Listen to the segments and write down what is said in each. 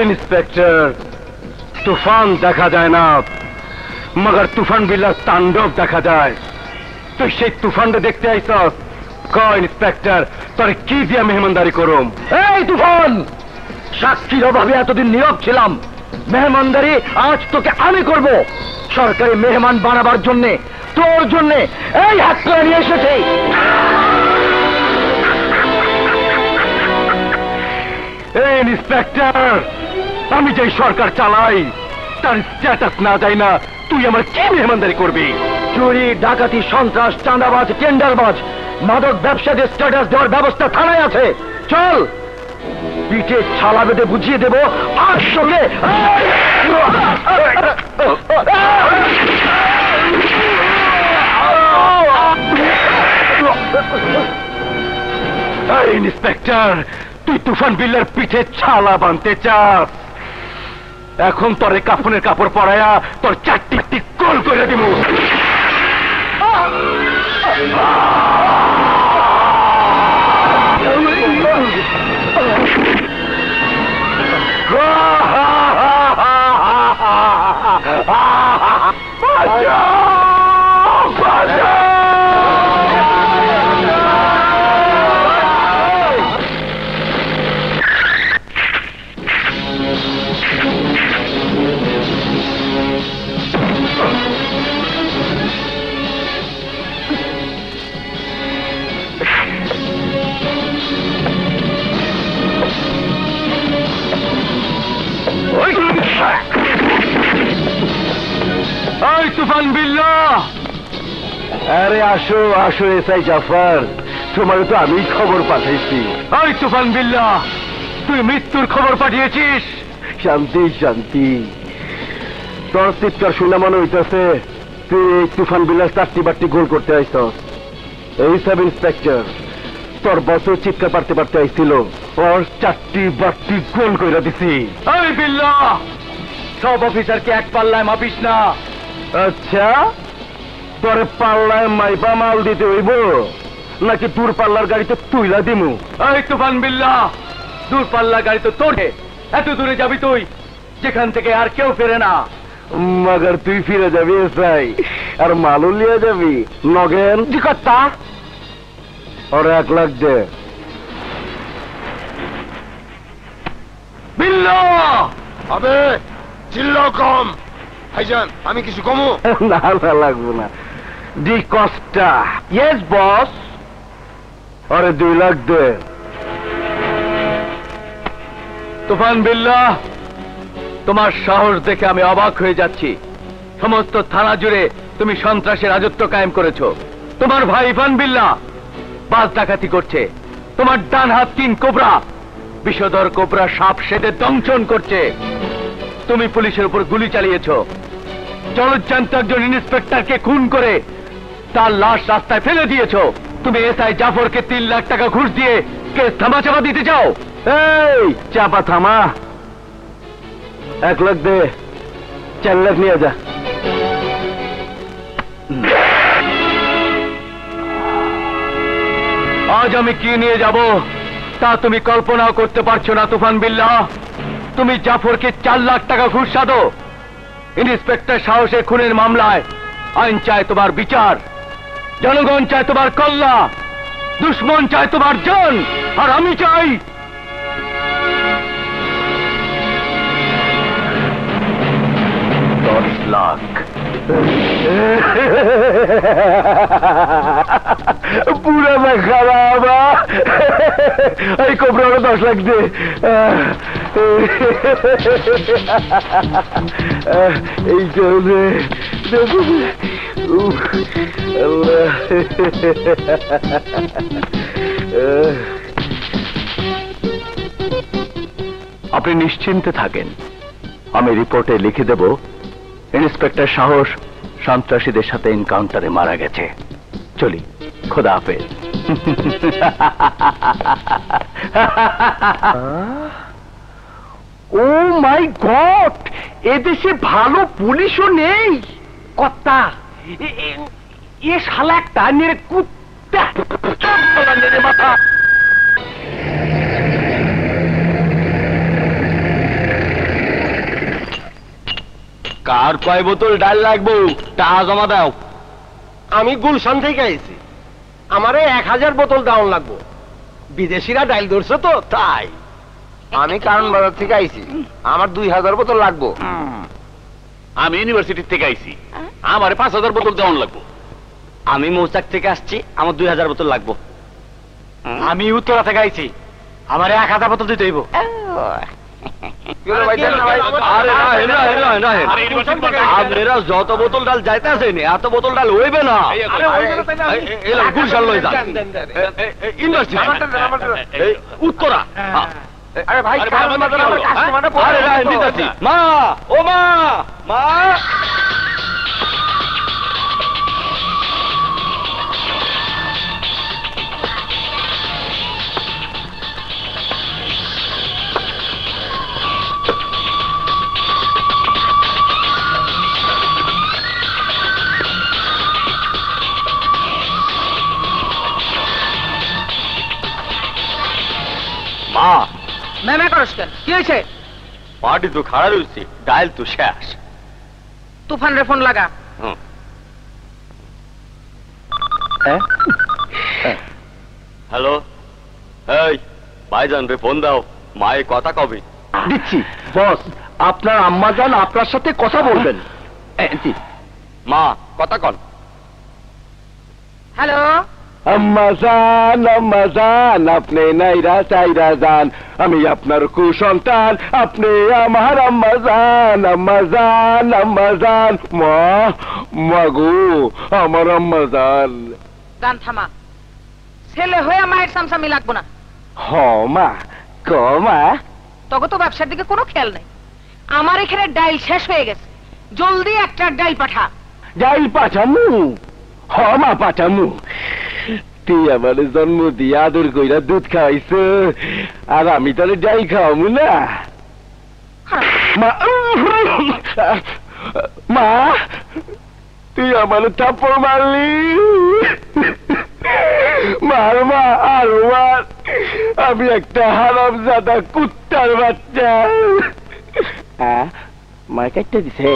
Inspector तूफान देखा जाए ना मगर तूफान बिल्लार तांडव देखा जाए तो সেই তুফানটা দেখতে আইছস ক ইন্সপেক্টর তোর কি দিয়া মেহমানদারি করুম এই তুফান সাক্ষীর অভাবে এতদিন নীরব ছিলাম মেহমানদারি আজ তোকে আমি করব সরকারি মেহমান বানাবার জন্য তোর জন্য এই হাত করে নিয়ে এসেছি এই ইন্সপেক্টর আমি যে সরকার চালাই তার স্ট্যাটাস না যায় না তুই আমার কি মেহমানদারি করবি চুরি ডাকাতি সন্ত্রাস চাঁদাবাজ টেন্ডারবাজ মাদক ব্যবসাদের স্ট্যাটাস দেওয়ার ব্যবস্থা থানায় আছে চল পিঠে ছালা বেঁধে বুঝিয়ে দেব আর সঙ্গে ইন্সপেক্টর তুই তুফান বিল্লার পিঠে ছালা বাঁধতে চাস এখন তোর কাফনের কাপড় পরায়া তোর চারটি গোল করে দিব তুফান বিল্লা আরে আসো আসো এসআই জাফর তোমার তো আমি খবর পাঠাইছি ওই তুফান বিল্লা তুই মৃত্যুর খবর পাঠিয়েছিস শান্তি শান্তি তোর চিৎকার শুনে মনে হইতেছে তুই এই তুফান বিল্লার চারটি বারটি গোল করতে আইছস এই সাব ইন্সপেক্টর তোর বছর চিৎকার পারতে পারতে আইছিল ওর চারটি বারটি গোল করে দিছি এই বিল্লা সব অফিসারকে এক পাল্লায় মাপিস না আচ্ছা তোর পাল্লায় মাইপা মাল দিতে হইব নাকি দূর পাল্লার গাড়িতে তুইলা দিমু এই তুফান বিল্লা দূর পাল্লার গাড়ি তো তোর এত দূরে যাবি তুই যেখান থেকে আর কেউ ফেরে না মগর তুই ফিরে যাবি এসাই আর মালও লিয়ে যাবি নগেন জিকত্তা और 1 लाख दे बिल्लो अबे चिल्लो कम भाईजान আমি কিছু কমু না না লাগবে না ডি কস্টা यस বস और 2 लाख दे তুফান বিল্লাহ তোমার সাহস দেখে আমি অবাক হয়ে যাচ্ছি সমস্ত থানা জুড়ে তুমি সন্ত্রাসের রাজত্ব কায়েম করেছো তোমার ভাই ইরফান বিল্লাহ বাস ডাকাতি করছে তোমার ডান হাত কিং কোবরা বিষধর কোবরা সাপ সেদে দংশন করছে তুমি পুলিশের উপর গুলি চালিয়েছো জলজ্জান্ত একজন ইন্সপেক্টরকে খুন করে তার লাশ রাস্তায় ফেলে দিয়েছো তুমি এসআই জাফরকে 3 লাখ টাকা ঘুষ দিয়ে কেস থামাচাপা দিতে চাও এই চাপা থামা 1 লাখ দে 4 লাখ নিয়ে যা আজ আমি কি নিয়ে যাব তা তুমি কল্পনাও করতে পারছো না তুফান বিল্লাহ তুমি জাফরকে 4 লাখ টাকা ঘুষ দাও ইন্সপেক্টর সাহসের খুনের মামলায় আইন চায় তোমার বিচার জনগণ চায় তোমার কল্যাণ দুশ্মন চায় তোমার জান আর আমি চাই 10 লাখ पूरा मैं खराब आई कोबरा 10 लाख दे আপনি নিশ্চিন্তে থাকেন আমি রিপোর্টে লিখে দেব ইন্সপেক্টর সাহস সন্ত্রাসীদের সাথে এনকাউন্টারে মারা গেছে চলি খোদা হাফেজ ও মাই গড এদেশে ভালো পুলিশও নেই কত্তা এ শালা একটা নিয়ে কুত্তা মাথা কার কয় বোতল ডাল লাগবো টাকা জমা দাও। আমি গুলশান থেকে আইছি, আমারে 1000 বোতল ডাউন লাগবো। বিদেশিরা ডাইল ধরছে তো তাই। আমি কারণ বাজার থেকে আইছি, আমার 2000 বোতল লাগবো। আমি ইউনিভার্সিটি থেকে আইছি, আমার 5000 বোতল দেওয়ান লাগবো। আমি মৌচাক থেকে আসছি, আমার 2000 বোতল লাগবো। আমি উত্তরা থেকে আইছি, আমারে 1000 বোতল দিতে হইব। আপনারা যত বোতল ডাল যাইতে আছেন এত বোতল ডাল হইবে না। গুলশান লই যান, উত্তরা। আরে ভাই, কারণ বাজার আমার কাস্টমারটা পড়ে আছে। মা, ও মা, মা। মা, ম্যামে করস কেন? কি হয়েছে? পার্টি তো খারাপ হয়েছে, ডাইল তো শেষ। তুফান রে ফোন লাগা। হ্যালো, এই ভাইজান রে ফোন দাও, মায়ে কথা কবে। দিচ্ছি বস, আপনার আম্মা জান আপনার সাথে কথা বলবেন। মা কথা কন। হ্যালো, আম্মা জান, আপনি নাইরা চাইরা যান, আমি আপনার কুসন্তান, আপনি আমার আম্মা জান। মা গো, আমার আম্মা জান। গান থামা। ছেলে হয়ে মায়ের সামসামি লাগবো না। হ মা, ক মা। তবে তো ব্যবসার দিকে কোনো খেয়াল নেই। আমার এখানে ডাইল শেষ হয়ে গেছে, জলদি একটা ডাইল পাঠা। ডাইল পাঠামু? হ মা, পাঠামু। তুই আমার জন্ম দিয়ে আদর কইরা দুধ খাওয়াইছ, আর আমি তাহলে ডাইল খাওয়ামু না? মা, তুই আমার থাপ্পড় মারলি। মার মা, আর মার, আমি একটা হারামজাদা কুত্তার বাচ্চা। মার কাটতে দিছে।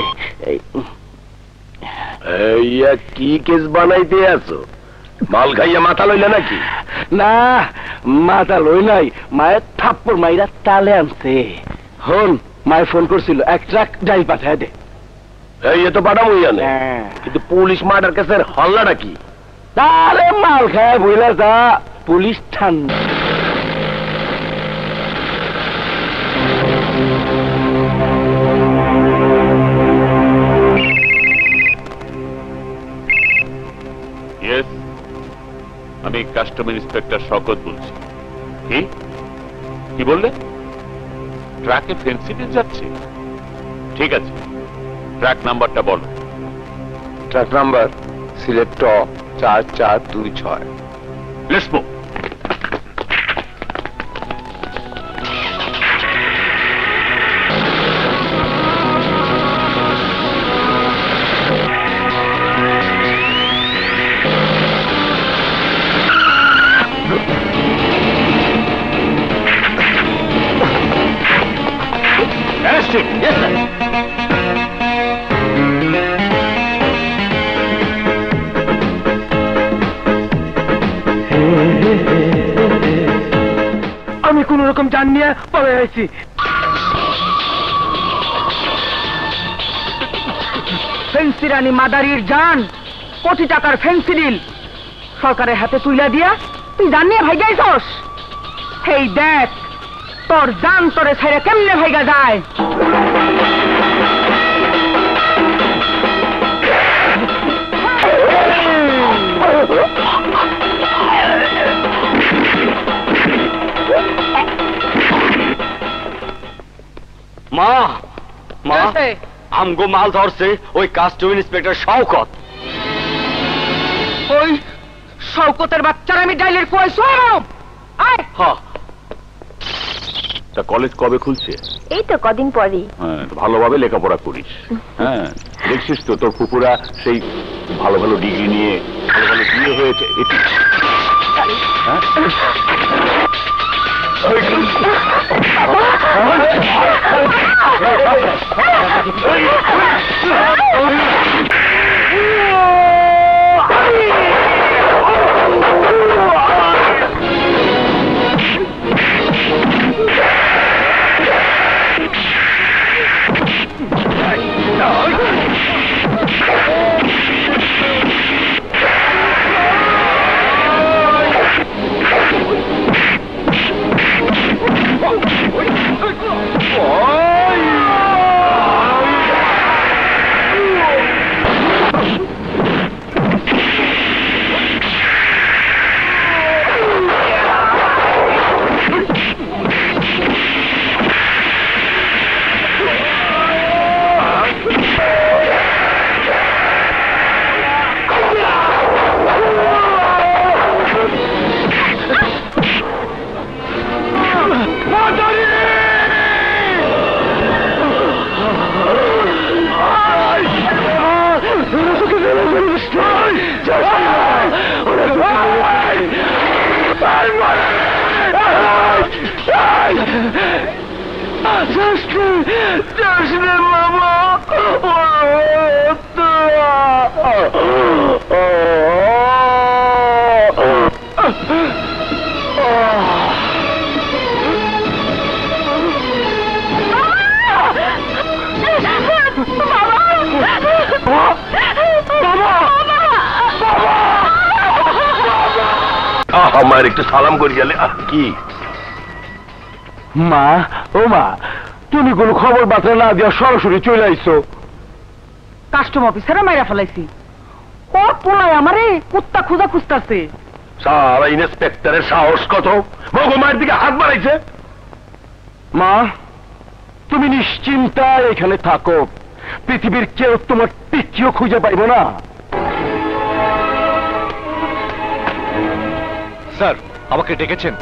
কি কেস বানাইতে আছো? মাল খাইয়া মাথা লইলে নাকি? না, মাথা লই নাই, মায়ের থাপ্পড় মাইরা তালে আনছে। হন, মায়ের ফোন করছিল, এক ট্রাক ডাইল পাঠায় দে। এই তো পাঠাবো জানে, কিন্তু পুলিশ মার্ডার কেসের হল্লাটা কি? তারে মাল খায় বইলা যা, পুলিশ ঠান্ডা। ইয়েস, আমি কাস্টম ইন্সপেক্টর শওকত বলছি। কি বললে? ট্রাকে ফেন্সিডিল যাচ্ছে? ঠিক আছে, ট্রাক নাম্বারটা বলো। Truck number Sylhet 4426। Let's move. Yes, sir. আমি কোন রকম জান নিয়ে পড়ে আছি। ফেন্সিরানি মাদারির জান, কোটি টাকার ফেন্সিডিল সরকারের হাতে তুইলা দিয়া তুই জান নিয়ে ভাইগা আইছস। হেই দেখ, তোর জান তোরে ছেড়ে কেমনে ভাইগা যায়। মা, মা, আছে? আমগো মাল ধরছে ওই কাস্টম ইন্সপেক্টর শওকত। ওই শওকতের বাচ্চার আমি ডাইলের কুয়াইছো। আয় হ্যাঁ, তা কলেজ কবে খুলছে? এই তো কদিন পরেই। হ্যাঁ, ভালোভাবে লেখাপড়া করিস। হ্যাঁ, দেখছিস তো তোর ফুপুরা সেই ভালো ভালো ডিগ্রি নিয়ে ভালো ভালো বিয়ে হয়েছে। এটি হ্যাঁ আমার একটু সালাম করি গেলে কি মা? ও মা, তুমি কোনো খবর বার্তা না দিয়া সরাসরি চলে আইছো। কাস্টম অফিসারে মাইরা ফেলাইছি। ও পোলাই আমারে কুত্তা খুঁজা খুঁজতাছে। সারা ইন্সপেক্টরের সাহস কত, ভগবানের দিকে হাত বাড়াইছে। মা, তুমি নিশ্চিন্তায় এখানে থাকো, পৃথিবীর কেউ তোমার টিকিও খুঁজে পাইব না। স্যার, আমাকে ডেকেছেন?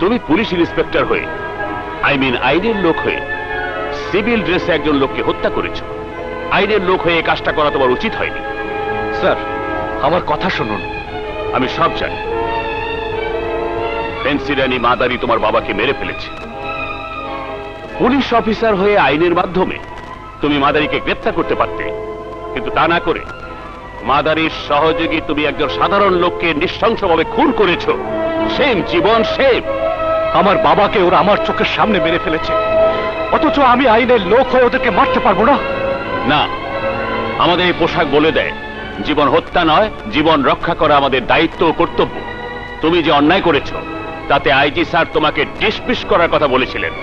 তুমি পুলিশ ইন্সপেক্টর হয়ে, আইনের লোক হয়ে সিভিল ড্রেসে একজন লোককে হত্যা করেছ। আইনের লোক হয়ে এই কাজটা করা তোমার উচিত হয়নি। স্যার, আমার কথা শুনুন। আমি সব জানি। ফেন্সি রানী মাদারি তোমার বাবাকে মেরে ফেলেছে। পুলিশ অফিসার হয়ে আইনের মাধ্যমে তুমি মাদারিকে গ্রেপ্তার করতে পারতে, কিন্তু তা না করে মাদারির সহযোগী তুমি একজন সাধারণ লোককে নৃশংসভাবে খুন করেছো। সেম জীবন, সেম। আমার বাবাকে ওরা আমার চোখের সামনে মেরে ফেলেছে, অথচ আমি আইনের লোক হয়ে ওদেরকে মারতে পারবো না। না, আমাদের এই পোশাক বলে দেয় জীবন হত্যা নয়, জীবন রক্ষা করা আমাদের দায়িত্ব ও কর্তব্য। তুমি যে অন্যায় করেছ তাতে আইজি স্যার তোমাকে ডিসমিস করার কথা বলেছিলেন,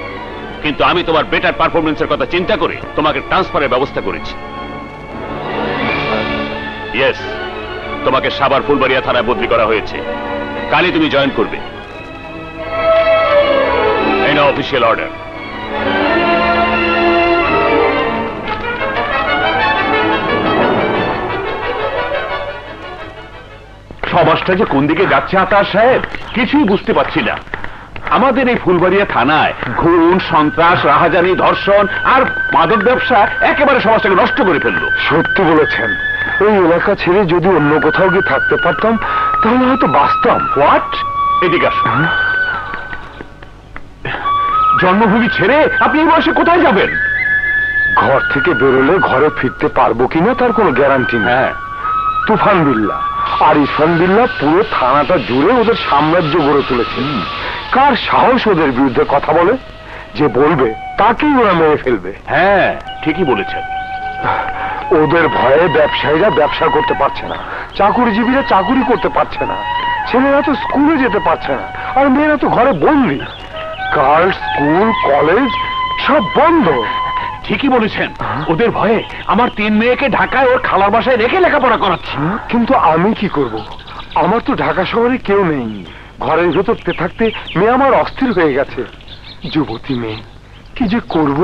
কিন্তু আমি তোমার বেটার পারফরমেন্সের কথা চিন্তা করে তোমাকে ট্রান্সফারের ব্যবস্থা করেছি। ইয়েস, তোমাকে সাভার ফুলবাড়িয়া থানায় বদলি করা হয়েছে। কালই তুমি জয়েন করবে। এই নাও অফিসিয়াল অর্ডার। সমাজটা যে কোন দিকে যাচ্ছে আতার সাহেব, কিছুই বুঝতে পারছি না। আমাদের এই ফুলবাড়িয়া থানায় খুন, সন্ত্রাস, রাহাজানি, ধর্ষণ আর মাদক ব্যবসা একেবারে সমাজটাকে নষ্ট করে ফেললো। সত্যি বলেছেন, এই এলাকা ছেড়ে যদি অন্য কোথাও গিয়ে থাকতে পারতাম তাহলে হয়তো বাঁচতাম। হোয়াট? এদিকে আসুন। জন্মভূমি ছেড়ে আপনি এই বয়সে কোথায় যাবেন? ঘর থেকে বেরোলে ঘরে ফিরতে পারবো কিনা তার কোনো গ্যারান্টি নেই। হ্যাঁ, তুফান বিল্লাহ আর ইরফান বিল্লাহ পুরো থানাটা জুড়ে ওদের সাম্রাজ্য গড়ে তুলেছে। কার সাহস ওদের বিরুদ্ধে কথা বলে? যে বলবে তাকেই ওরা মেরে ফেলবে। হ্যাঁ, ঠিকই বলেছেন। ওদের ভয়ে ব্যবসায়ীরা ব্যবসা করতে পারছে না, চাকুরিজীবীরা চাকুরি করতে পারছে না, ছেলেরা তো স্কুলে যেতে পারছে না, আর মেয়েরা তো ঘরে বন্দি। গার্লস স্কুল, কলেজ সব বন্ধ। ঠিকই বলেছেন, ওদের ভয়ে আমার 3 মেয়েকে ঢাকায় ওর খালার বাসায় রেখে লেখাপড়া করাচ্ছি। কিন্তু আমি কি করব? আমার তো ঢাকা শহরে কেউ নেই। ঘরের ভেতর থাকতে মেয়ে আমার অস্থির হয়ে গেছে। যুবতী মেয়ে, কি যে করব।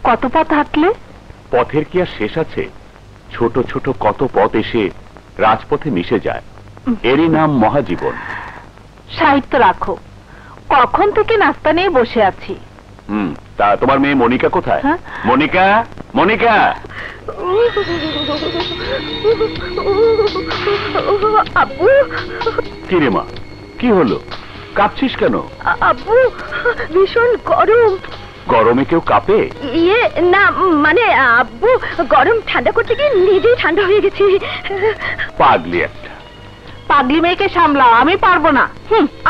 কত পথ হাঁটলে? পথের কি আর শেষ আছে? ছোট ছোট কত পথ এসে রাজপথে মিশে যায়, এরই নাম মহাজীবন। সাহিত্য রাখো, কখন থেকে নাস্তা নিয়ে বসে আছি। তা তোমার মেয়ে মনিকা কোথায়? হ্যাঁ? মনিকা, মনিকা। আব্বু, কি রে মা, কি হলো, কাঁপছিস কেন? আব্বু ভীষণ গরম। গরমে কেউ কাঁপে? ইয়ে না, মানে আব্বু গরম ঠান্ডা করতে গিয়ে নিজেই ঠান্ডা হয়ে গেছি। পাগলি একটা। পাগলি মেয়েকে সামলাও, আমি পারবো না।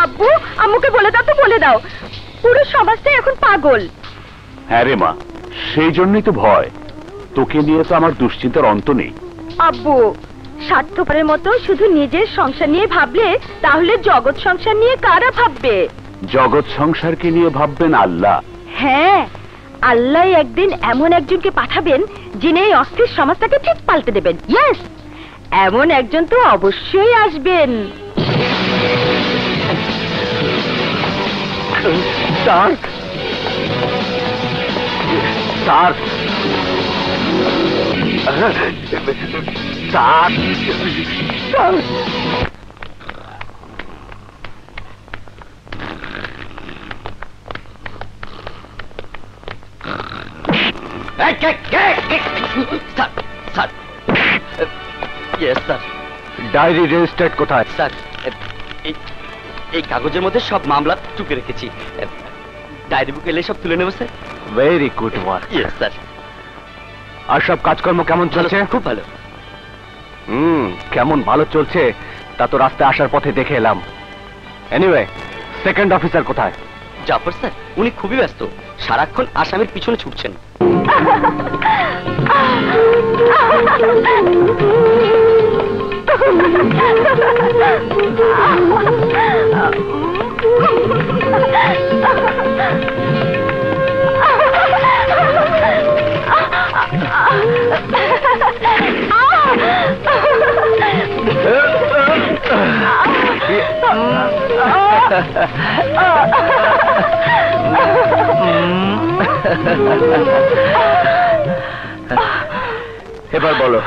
আব্বু, আম্মুকে বলে দাও তো, বলে দাও, পুরো সমাজটাই এখন পাগল। হ্যাঁ রে মা, সেই জন্যই তো ভয়। তোকে নিয়ে তো আমার দুশ্চিন্তার অন্ত নেই। আব্বু, স্বার্থপরের মতো শুধু নিজের সংসার নিয়ে ভাবলে তাহলে জগৎ সংসার নিয়ে কারা ভাববে? জগৎ সংসারকে নিয়ে ভাববেন আল্লাহ। হ্যাঁ, আল্লাহ একদিন এমন একজনকে পাঠাবেন যিনি এই অস্থির সমাজটাকে ঠিক পাল্টে দেবেন। ইয়েস, এমন একজন তো অবশ্যই আসবেন। Sir, sir, sir, sir. Diary registered কোথায়? স্যার, এই কাগজের মধ্যে সব মামলা টুকে রেখেছি। ডায়েরি বুক এলে সব তুলে নেবো sir. Very good work. Yes sir. আর সব কাজকর্ম কেমন চলছে? খুব ভালো। কেমন ভালো চলছে তা তো রাস্তায় আসার পথে দেখে এলাম। এনিওয়ে, সেকেন্ড অফিসার কোথায়? জাফর স্যার, উনি খুবই ব্যস্ত, সারাক্ষণ আসামির পিছনে ছুটছেন। এবার বলো,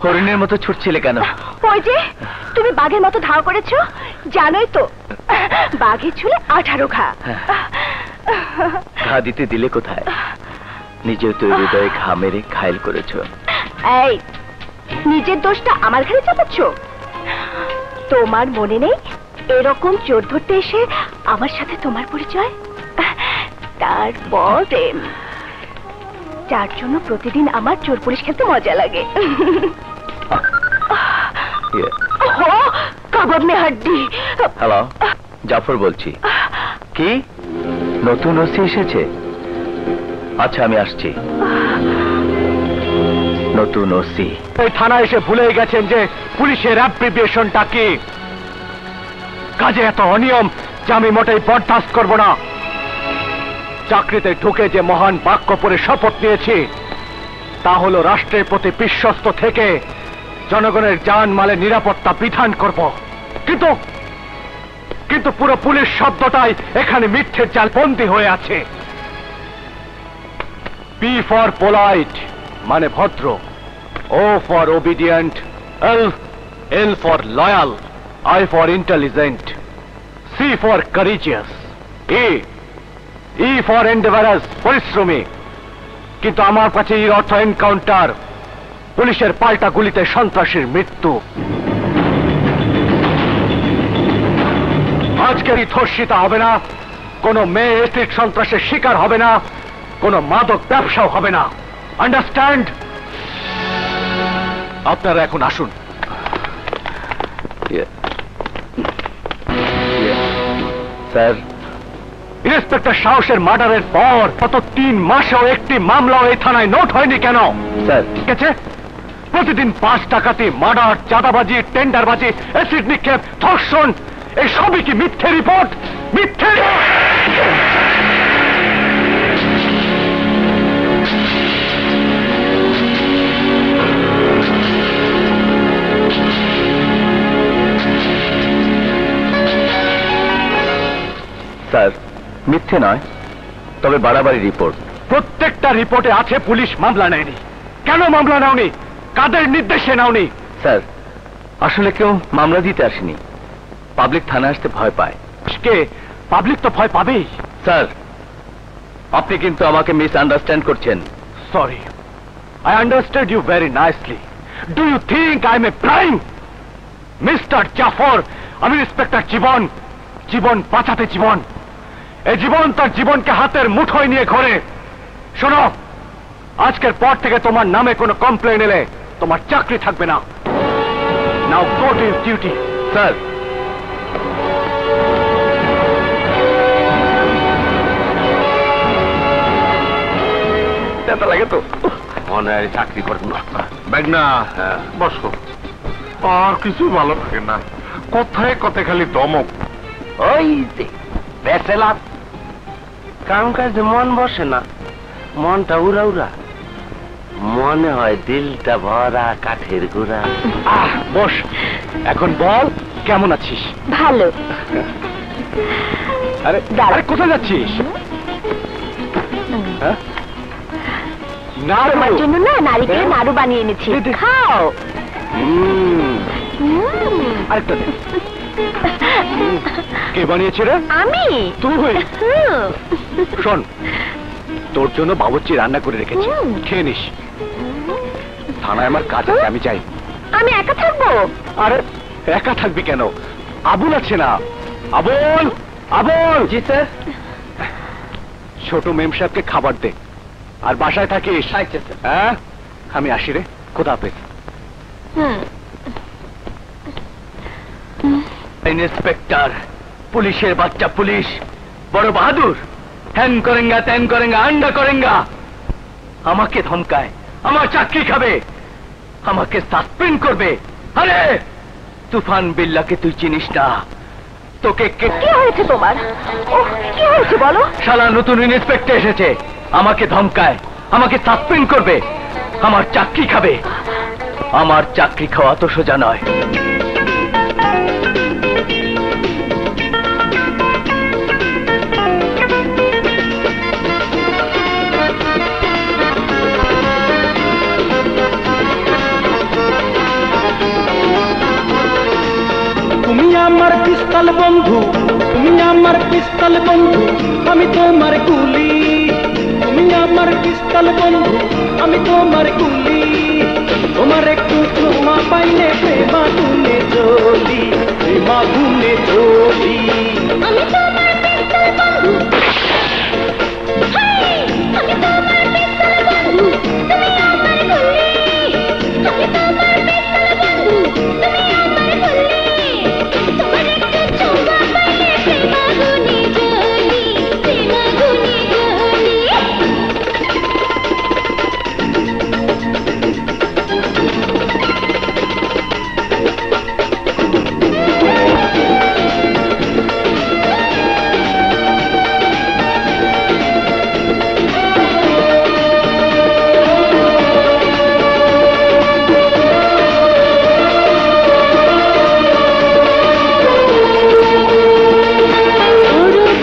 হরিণের মতো ছুটছিলে কেন? ওই যে তুমি বাঘের মতো ধাওয়া করেছো, জানোই তো বাঘের চুলে 18 ঘা। ঘা দিতে দিলে কোথায়? নিজেও তো হৃদয়ে ঘা মেরে ঘায়ল করেছো। এই, নিজের দোষটা আমার ঘাড়ে চাপাচ্ছ? তোমার মনে নেই এরকম চোর ধরতে এসে আমার সাথে তোমার পরিচয়? তারপর যার জন্য প্রতিদিন আমার চোর পুলিশ খেলতে মজা লাগে। কাবাব মে হাড্ডি। হ্যালো, জাফর বলছি। কি নতুন ওসি এসেছে? আচ্ছা, আমি আসছি। নতুন ওসি এই থানায় এসে ভুলে গেছেন যে পুলিশের অ্যাপ্রিভিয়েশনটা কি। কাজে এত অনিয়ম যে আমি মোটেই বরদাস্ত করব না। চাকরিতে ঢুকে যে মহান বাক্য পরে শপথ নিয়েছি তা হলো রাষ্ট্রের প্রতি বিশ্বস্ত থেকে জনগণের জানমালের নিরাপত্তা বিধান করব। কিন্তু পুরো পুলিশ শব্দটাই এখানে মিথ্যের জাল বন্দী হয়ে আছে। পি ফর পোলাইট মানে ভদ্র, O for obedient, L for loyal, I for intelligent, C for courageous, E for endeavorous, পরিশ্রমী। কিন্তু আমার কাছে এর অর্থ এনকাউন্টার, পুলিশের পাল্টা গুলিতে সন্ত্রাসীর মৃত্যু। আজকের এই ধর্ষিতা হবে না, কোন মেয়ে এসিড সন্ত্রাসের শিকার হবে না, কোন মাদক ব্যবসাও হবে না। আন্ডারস্ট্যান্ড? আপনারা এখন আসুন। স্যার, ইন্সপেক্টর সাহসের মার্ডারের পর গত 3 মাসেও একটি মামলাও এই থানায় নোট হয়নি কেন? স্যার, ঠিক আছে, প্রতিদিন 5 ডাকাতি, মার্ডার, চাঁদাবাজি, টেন্ডারবাজি, অ্যাসিড নিক্ষেপ, ধর্ষণ, এই সবই কি মিথ্যে রিপোর্ট? মিথ্যে স্যার, মিথ্যে নয়, তবে বাড়াবাড়ি রিপোর্ট। প্রত্যেকটা রিপোর্টে আছে পুলিশ মামলা নেয়নি। কেন মামলা নাওনি? কাদের নির্দেশে নাওনি? স্যার, আসলে কেউ মামলা দিতে আসেনি, পাবলিক থানায় আসতে ভয় পায়। কে? পাবলিক তো ভয় পাবেই। স্যার, আপনি কিন্তু আমাকে মিস আন্ডারস্ট্যান্ড করছেন। Sorry, I understood you very nicely. Do you think I'm a crime? Mister Jafar, আমি ইন্সপেক্টর জীবন। জীবন বাঁচাতে জীবন। এই জীবন তার জীবনকে হাতের মুঠোয় নিয়ে ঘোরে। শোনো, আজকের পর থেকে তোমার নামে কোনো কমপ্লেন এলে তোমার চাকরি থাকবে না। Now go to your duty. Sir, ব্যথা লাগে তো। মনে হয় চাকরি করবো না। মেঘনা, বসো। আর কিছু ভালো লাগে না, কথায় কথায় খালি দমক। ওই যে বেচেলাম, কাম কাজে মন বসে না, মনটা উড়া উড়া, মনে হয় দিলটা ভরা কাঠের গুড়া। বস, এখন বল কেমন আছিস? ভালো। আরে দাঁড়া। আরে কোথায় যাচ্ছিস? হ্যাঁ? নাড়ু। তোমার জন্য না নারিকেলের নাড়ু বানিয়ে এনেছি, দে, দে। খাও। আরেকটা দে। কে বানিয়েছে রে? আমি। তুই? হুম। শোন, তোর জন্য বাবুর্চি রান্না করে রেখেছি, হুম। খেয়ে নিস। থানায় আমার কাজ আছে, আমি যাই। আমি একা থাকবো? আরে একা থাকবি কেন? আবুল আছে না? আবুল, আবুল। জি স্যার। ছোট মেম সাহেবকে খাবার দে, আর বাসায় থাকিস। আচ্ছা স্যার। হ্যাঁ, আমি আসি রে। খোদা হাফেজ। ইন্সপেক্টর, পুলিশের বাচ্চা পুলিশ, বড় বাহাদুর, হ্যান করেঙ্গা ত্যান করেঙ্গা আন্ডা করেঙ্গা, আমাকে ধমকায়, আমার চাকরি খাবে, আমাকে সাসপেন্ড করবে। আরে তুফান বিল্লাকে তুই চিনিস না, তোকে কি হয়েছে তোমার? ওহ, কি হয়েছে বলো? শালা নতুন ইন্সপেক্টর এসেছে, আমাকে ধমকায়, আমাকে সাসপেন্ড করবে, আমার চাকরি খাবে। আমার চাকরি খাওয়া তো সোজা নয়। তুমি আমার পিস্তল বন্ধু, তুমি আমার পিস্তল বন্ধু, আমি তোমার গুলি। তুমি আমার পিস্তল বন্ধু, আমি তোমার গুলি। তোমার একটু ছোঁয়া পাইলে প্রেমা গুনে জ্বলি, প্রেমা গুনে জ্বলি। আমি তোমার পিস্তল বন্ধু। হাই, আমি তোমার পিস্তল বন্ধু, তুমি আমার গুলি। আমি তোমার পিস্তল বন্ধু, তুমি আমার গুলি। তোমার একটু ছোঁয়া পাইলে প্রেমা গুনে জ্বলি, প্রেমা গুনে জ্বলি।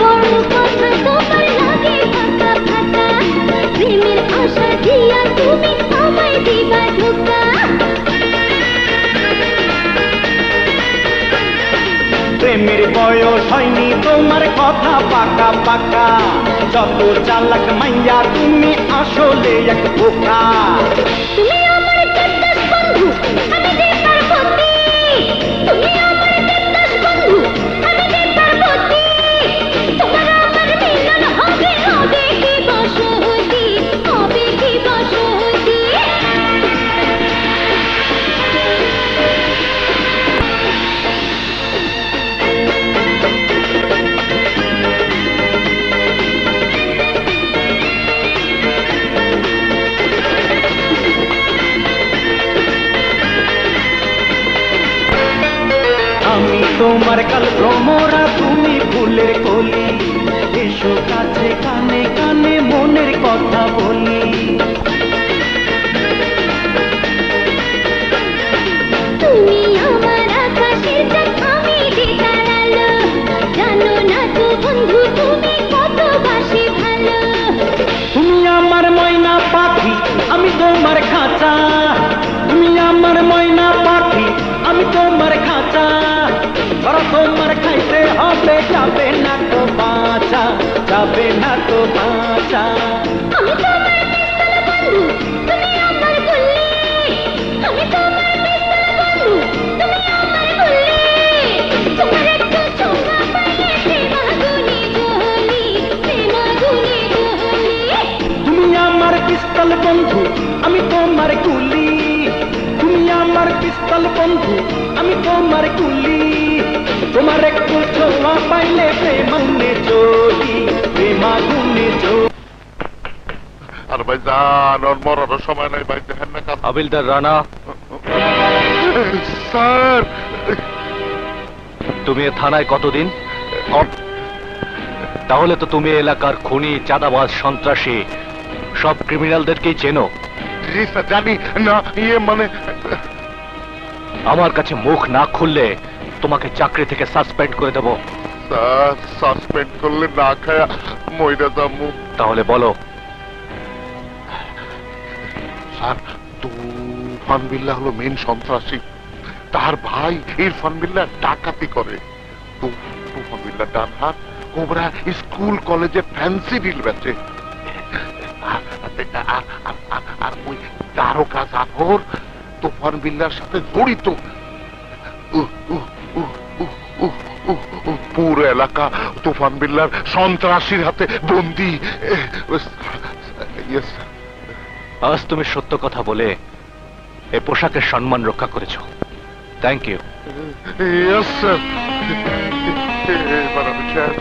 বড় বড় কথা তোমার লাগে ফাঁকা ফাঁকা, প্রেমের আশা দিয়া তুমি আমায় দিবা ধোঁকা। প্রেমের বয়স হয়নি তোমার কথা পাকা পাকা, যত চালাক মাইয়া তুমি আসলে এক বোকা। তুমি আমার দেবদাস বন্ধু, আমি দেবতার পতি। তুমি আমার দেবদাস বন্ধু, আমি দেবতার পতি। তোমার আমার মিলন হবে, হবে কি বসতি, হবে কি বসতি। আমি তোমার কাল ভ্রমরা, তুমি ফুলের কলি। এসো কাছে কানে কানে মনের কথা বলি। তুমি আমার আকাশের চাঁদ, আমি দিদার আলো। জানো না তো বন্ধু তুমি কত বাসি ভালো। তুমি আমার তোমার খাঁচা, তুমি আমার ময়না পাখি, আমি তোমার খাঁচা। ধরা তোমার খাইতে হবে, যাবে না তো বাঁচা, যাবে না তো বাঁচা। আমি তোমার পিস্তল বন্ধু, তুমি আমার গুল্লি। আমি তোমার পিস্তল বন্ধু, তুমি আমার গুল্লি। তোমার একটু ছোঁয়া পাইলে প্রেমাগুনে জ্বলি, প্রেমাগুনে জ্বলি। তুমি আমার পিস্তল বন্ধু, আমি তোমার গুলি। তুমি আমার পিস্তল বন্ধু, আমি তোমার গুলি। তোমার একটু ছোঁয়া পাইলে প্রেমাগুনে জ্বলি, প্রেমাগুনে জ্বলি। আর ভাই যান, ওর মরারও সময় নাই ভাই, দেখেন না কাজ। হাবিলদার রানা, স্যার, তুমি এ থানায় কতদিন? তাহলে তো তুমি এলাকার খুনি, চাঁদাবাজ, সন্ত্রাসী সব ক্রিমিনালদেরকেই চেনো। জি স্যার, জানি না, মানে আমার কাছে মুখ না খুললে তোমাকে চাকরি থেকে সাসপেন্ড করে দেব। স্যার, সাসপেন্ড করলে না খায়া মইরা যাবো। তাহলে বলো। স্যার, তুফান বিল্লাহ হলো মেন সন্ত্রাসী। তার ভাই ইরফান বিল্লাহ ডাকাতি করে। তুফান বিল্লাহ ডান হাত, কোবরা স্কুল কলেজে ফ্যান্সি ডিল বেচে। আর ওই তারকা জাফর তুফান বিল্লার সাথে জড়িত। পুরো এলাকা তুফান বিল্লার সন্ত্রাসীর হাতে বন্দী। আজ তুমি সত্য কথা বলে এ পোশাকের সম্মান রক্ষা করেছো। Thank you. Yes, sir. এবার আমি শেষ।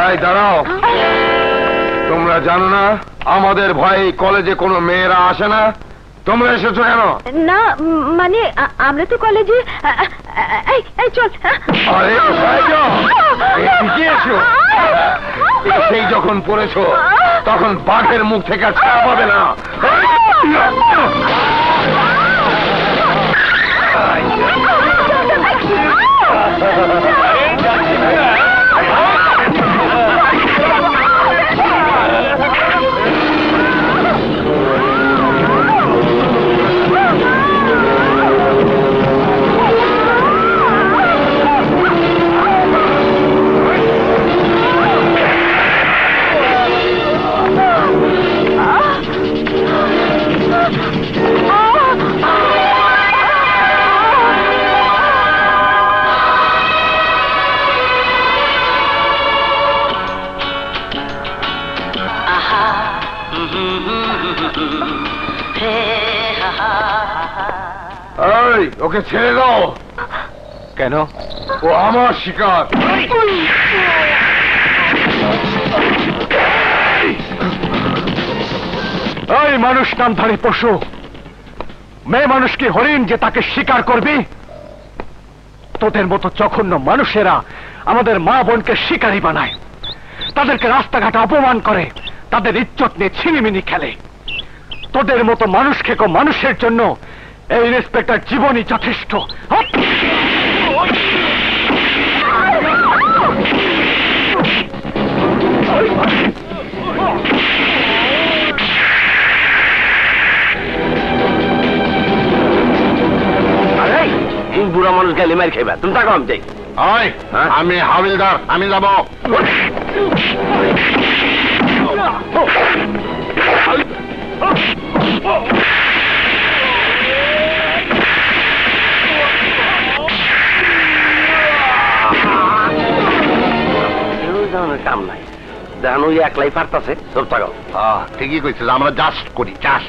এই দাঁড়াও, তোমরা জানো না আমাদের ভয়ে কলেজে কোনো মেয়েরা আসে না? তোমরা এসেছো কেন? না মানে আমরা তো কলেজে এই চল। আরে এসো, সেই যখন পড়েছো তখন বাঘের মুখ থেকে আর ছাড়া পাবে না। এই, ওকে ছেড়ে দাও। কেন? ও আমার শিকার। এই মানুষ নামধারী পশু, মেয়ে মানুষ কি হরিণ যে তাকে শিকার করবি? তোদের মতো জঘন্য মানুষেরা আমাদের মা বোনকে শিকারী বানায়, তাদেরকে রাস্তাঘাটে অপমান করে, তাদের ইজ্জত নিয়ে ছিনিমিনি খেলে। তোদের মতো মানুষ খেকো মানুষের জন্য এই ইন্সপেক্টর জীবনই যথেষ্ট। বুড়া মানুষ গেলে মার খাইবা, তুমি তাকে আমি যাই। আমি হাবিলদার, আমি যাব। কাম নাই, দেখুন ওই একলাই পারতাছে। সব টাকা ঠিকই কইছে, আমরা চাষ করি, চাষ।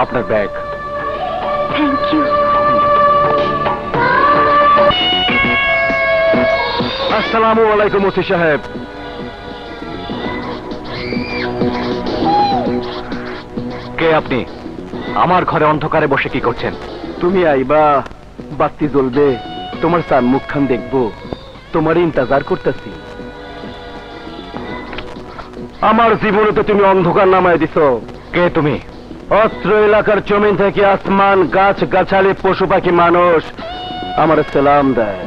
আপনার ব্যাগ। Thank you. আসসালামু আলাইকুম ওসি সাহেব। কে আপনি? আমার ঘরে অন্ধকারে বসে কি করছেন? তুমি আইবা, বাতি জ্বলবে, তোমার চার মুখখান দেখবো, তোমার ইন্তজার করতেছি। আমার জীবনে তো তুমি অন্ধকার নামায় দিছ। কে তুমি? অত্র এলাকার জমিন থেকে আসমান, গাছ গাছালি, পশু পাখি, মানুষ আমার সালাম দেয়।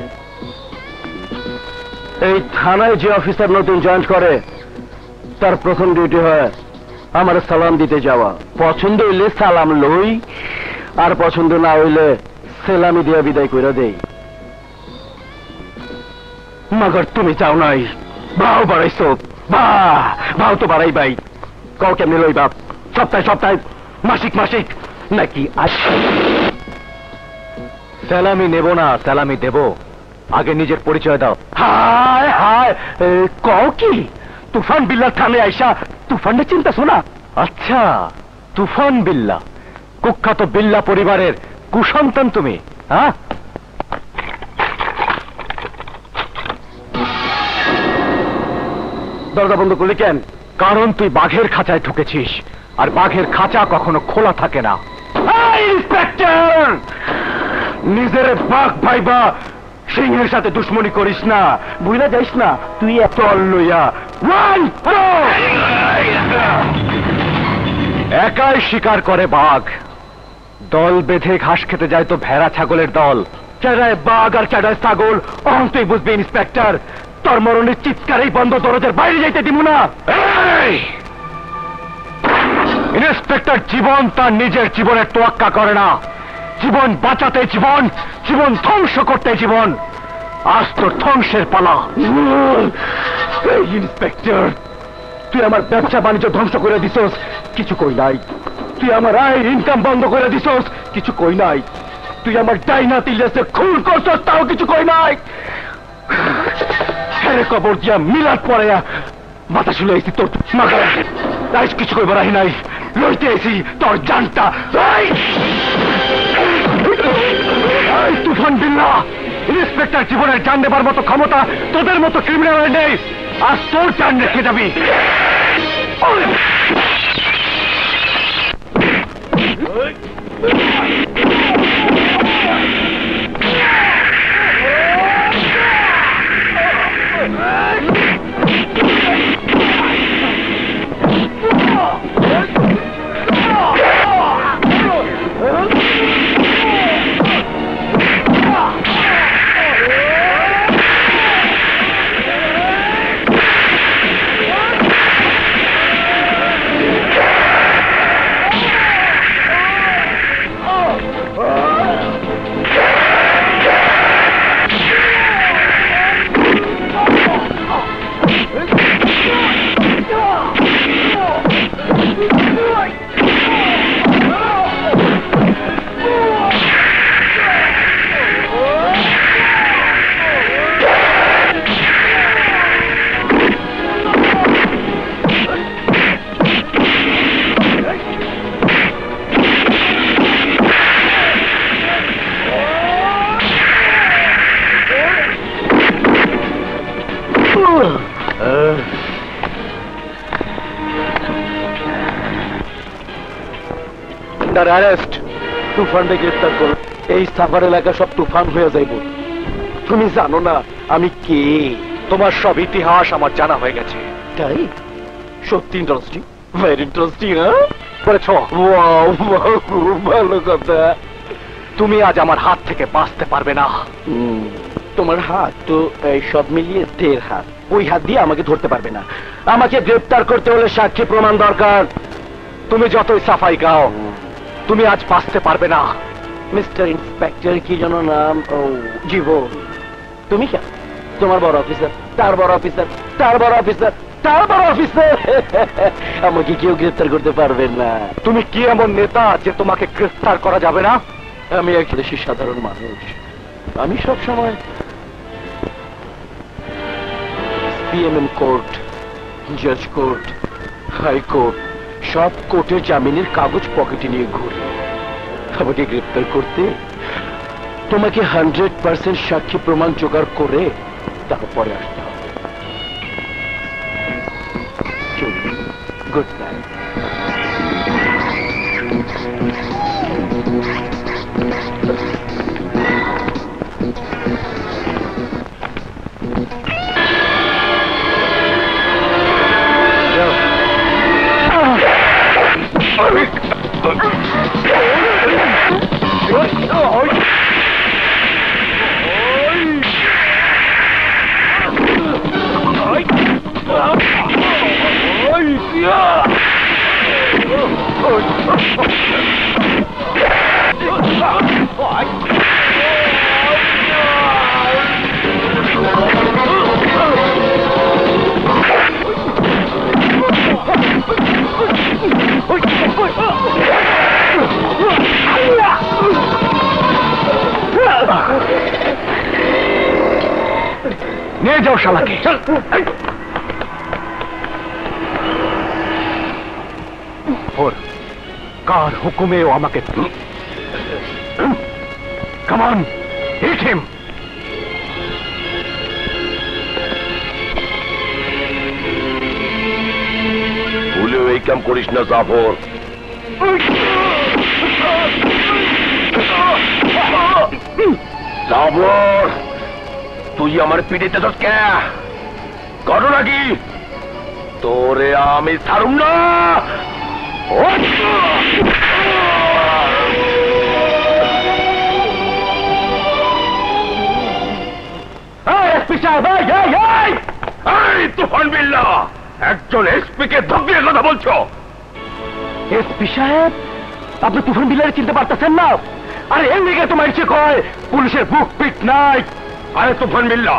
এই থানায় যে অফিসার নতুন জয়েন করে তার প্রথম ডিউটি হয় আমার সালাম দিতে যাওয়া। পছন্দ হইলে সালাম লই, আর পছন্দ না হইলে সেলামি দিয়া বিদায় করে দেই। মাগর তুমি চাও নাই, ভাও বাড়াইছ। ভাও তো বাড়াই ভাই, কও কেমনি লই বাপ? সপ্তাহে সপ্তাহে, মাসিক মাসিক নাকি? সালামি নেব না সালামি দেব? আগে নিজের পরিচয় দাও। হায় হায়, কও কি? তুফান বিল্লাহ থামে আইসা তুফানের চিন্তা শোনা? আচ্ছা, তুফান বিল্লা, কুখ্যাত বিল্লা পরিবারের কুসন্তান তুমি, হ্যাঁ? দরজা বন্ধ করলি কেন? কারণ তুই বাঘের খাঁচায় ঢুকেছিস, আর বাঘের খাঁচা কখনো খোলা থাকে না। ইন্সপেক্টর, নিজের বাঘ ভাইবা সিংহের সাথে দুশ্মনী করিস না, বুঝলা যাইস না? তুই এত লইয়া একাই শিকার করে বাঘ, দল বেঁধে ঘাস খেতে যায় তো ভেড়া ছাগলের দল। চেরায় বাঘ আর চেরায় ছাগল, তুই বুঝবি ইন্সপেক্টর। তোর মরণের চিৎকারেই বন্ধ, দরজার বাইরে যাইতে দিব না। ইন্সপেক্টর জীবন তার নিজের জীবনের তোয়াক্কা করে না। জীবন বাঁচাতে জীবন, জীবন ধ্বংস করতে জীবন। আজ তোর ধ্বংসের পালা। ইন্সপেক্টর, তুই আমার ব্যবসা বাণিজ্য ধ্বংস করে দিছস, কিছু কই নাই। তুই আমার আয়ের ইনকাম বন্ধ করে দিছস, কিছু কই নাই। তুই আমার ডাইনা তিলেছে খুন করছস, তাও কিছু কই নাই। হেরে কবর দিয়া মিলাদ পরে মাথা শুলে আইছি তোর মাথা, কিছু কইবার আহি নাই। লইতে আইছি তোর জানটা। তুফান বিল্লাহ, ইন্সপেক্টর জীবনের জান দেবার মতো ক্ষমতা তোদের মতো ক্রিমিনাল নেই। আজ তোর জান রেখে যাবি। Under arrest. তুফানকে গ্রেফতার করো, এই সাফার এলাকা সব তুফান হয়ে যাইব। তুমি জানো না আমি কে? তোমার সব ইতিহাস আমার জানা হয়ে গেছে। তাই? সত্যি ইন্টারেস্টিং, ভেরি ইন্টারেস্টিং। বলেছ, খুব ভালো কথা। তুমি আজ আমার হাত থেকে বাঁচতে পারবে না। তোমার হাত তো এই সব মিলিয়ে 1.5 হাত, ওই হাত দিয়ে আমাকে ধরতে পারবে না। আমাকে গ্রেফতার করতে হলে সাক্ষী প্রমাণ দরকার। তুমি যতই সাফাই গাও, তুমি আজ বাঁচতে পারবে না। মিস্টার ইন্সপেক্টর কি যেন নাম? ও জীবন। তুমি কেন? তোমার বড় অফিসার, তার বড় অফিসার, তার বড় অফিসার, তার বড় অফিসার, আমাকে কেউ গ্রেফতার করতে পারবে না। তুমি কি এমন নেতা যে তোমাকে গ্রেফতার করা যাবে না? আমি এক দেশের সাধারণ মানুষ। আমি সব সময় পিএমএম কোর্ট, জজ কোর্ট, হাইকোর্ট, সব কোর্টের জামিনের কাগজ পকেটে নিয়ে ঘুরি। আমাকে গ্রেফতার করতে তোমাকে 100% সাক্ষী প্রমাণ জোগাড় করে তারপরে আসতে হবে। Good night. নিয়ে যাও শালাকে। ওর কার হুকুমে ও আমাকে? কাম অন, হিট হিম। ভুলেও এই কাম করিস না জাফর। জাফর, তুই আমার পিড়িতে তো কে? ঘটনা কি? তোরে আমি ছাড়ুম না। তুফান বিল্লাহ, একজন এসপি কে ধমকিয়ে কথা বলছো? এসপি সাহেব, আপনি তুফান বিল্লাহকে চিনতে পারতেছেন না? আরে এর লিগে তোমার ইচ্ছে কয় পুলিশের বুক পিট নাই। আরে তুফান বিল্লাহ,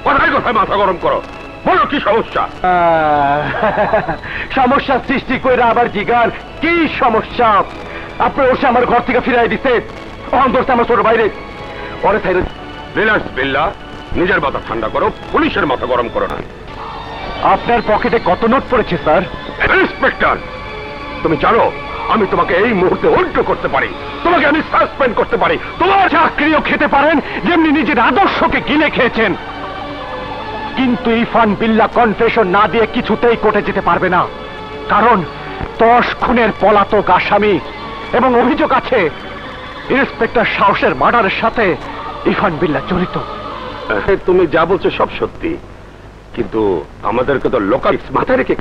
কথায় কথায় মাথা গরম করো, বলো কি সমস্যা? সমস্যা সৃষ্টি করে আবার জিগার কি সমস্যা? আপনি ওসে আমার ঘর থেকে ফিরাই দিতে অন্তরতে আমার ছোট বাইরে পরে থাইরে। রিল্যাক্স বিল্লাহ, নিজের মাথা ঠান্ডা করো, পুলিশের মাথা গরম করো না। আপনার পকেটে কত নোট পড়েছে স্যার? ইন্সপেক্টর, তুমি জানো আমি তোমাকে এই মুহূর্তে উল্টো করতে পারি, তোমাকে আমি সাসপেন্ড করতে পারি, তোমার চাকরিও খেতে পারেন যেমনি নিজের আদর্শকে গিলে খেয়েছেন। কিন্তু ইরফান বিল্লাহ কনফেশন না দিয়ে কিছুতেই কোর্টে যেতে পারবে না, কারণ 10 খুনের পলাতক আসামি এবং অভিযোগ আছে ইন্সপেক্টর সাহসের মার্ডারের সাথে ইরফান বিল্লাহ জড়িত। তুমি যা বলছো সব সত্যি, কিন্তু আমাদেরকে তো লোকাল মাথায় রেখে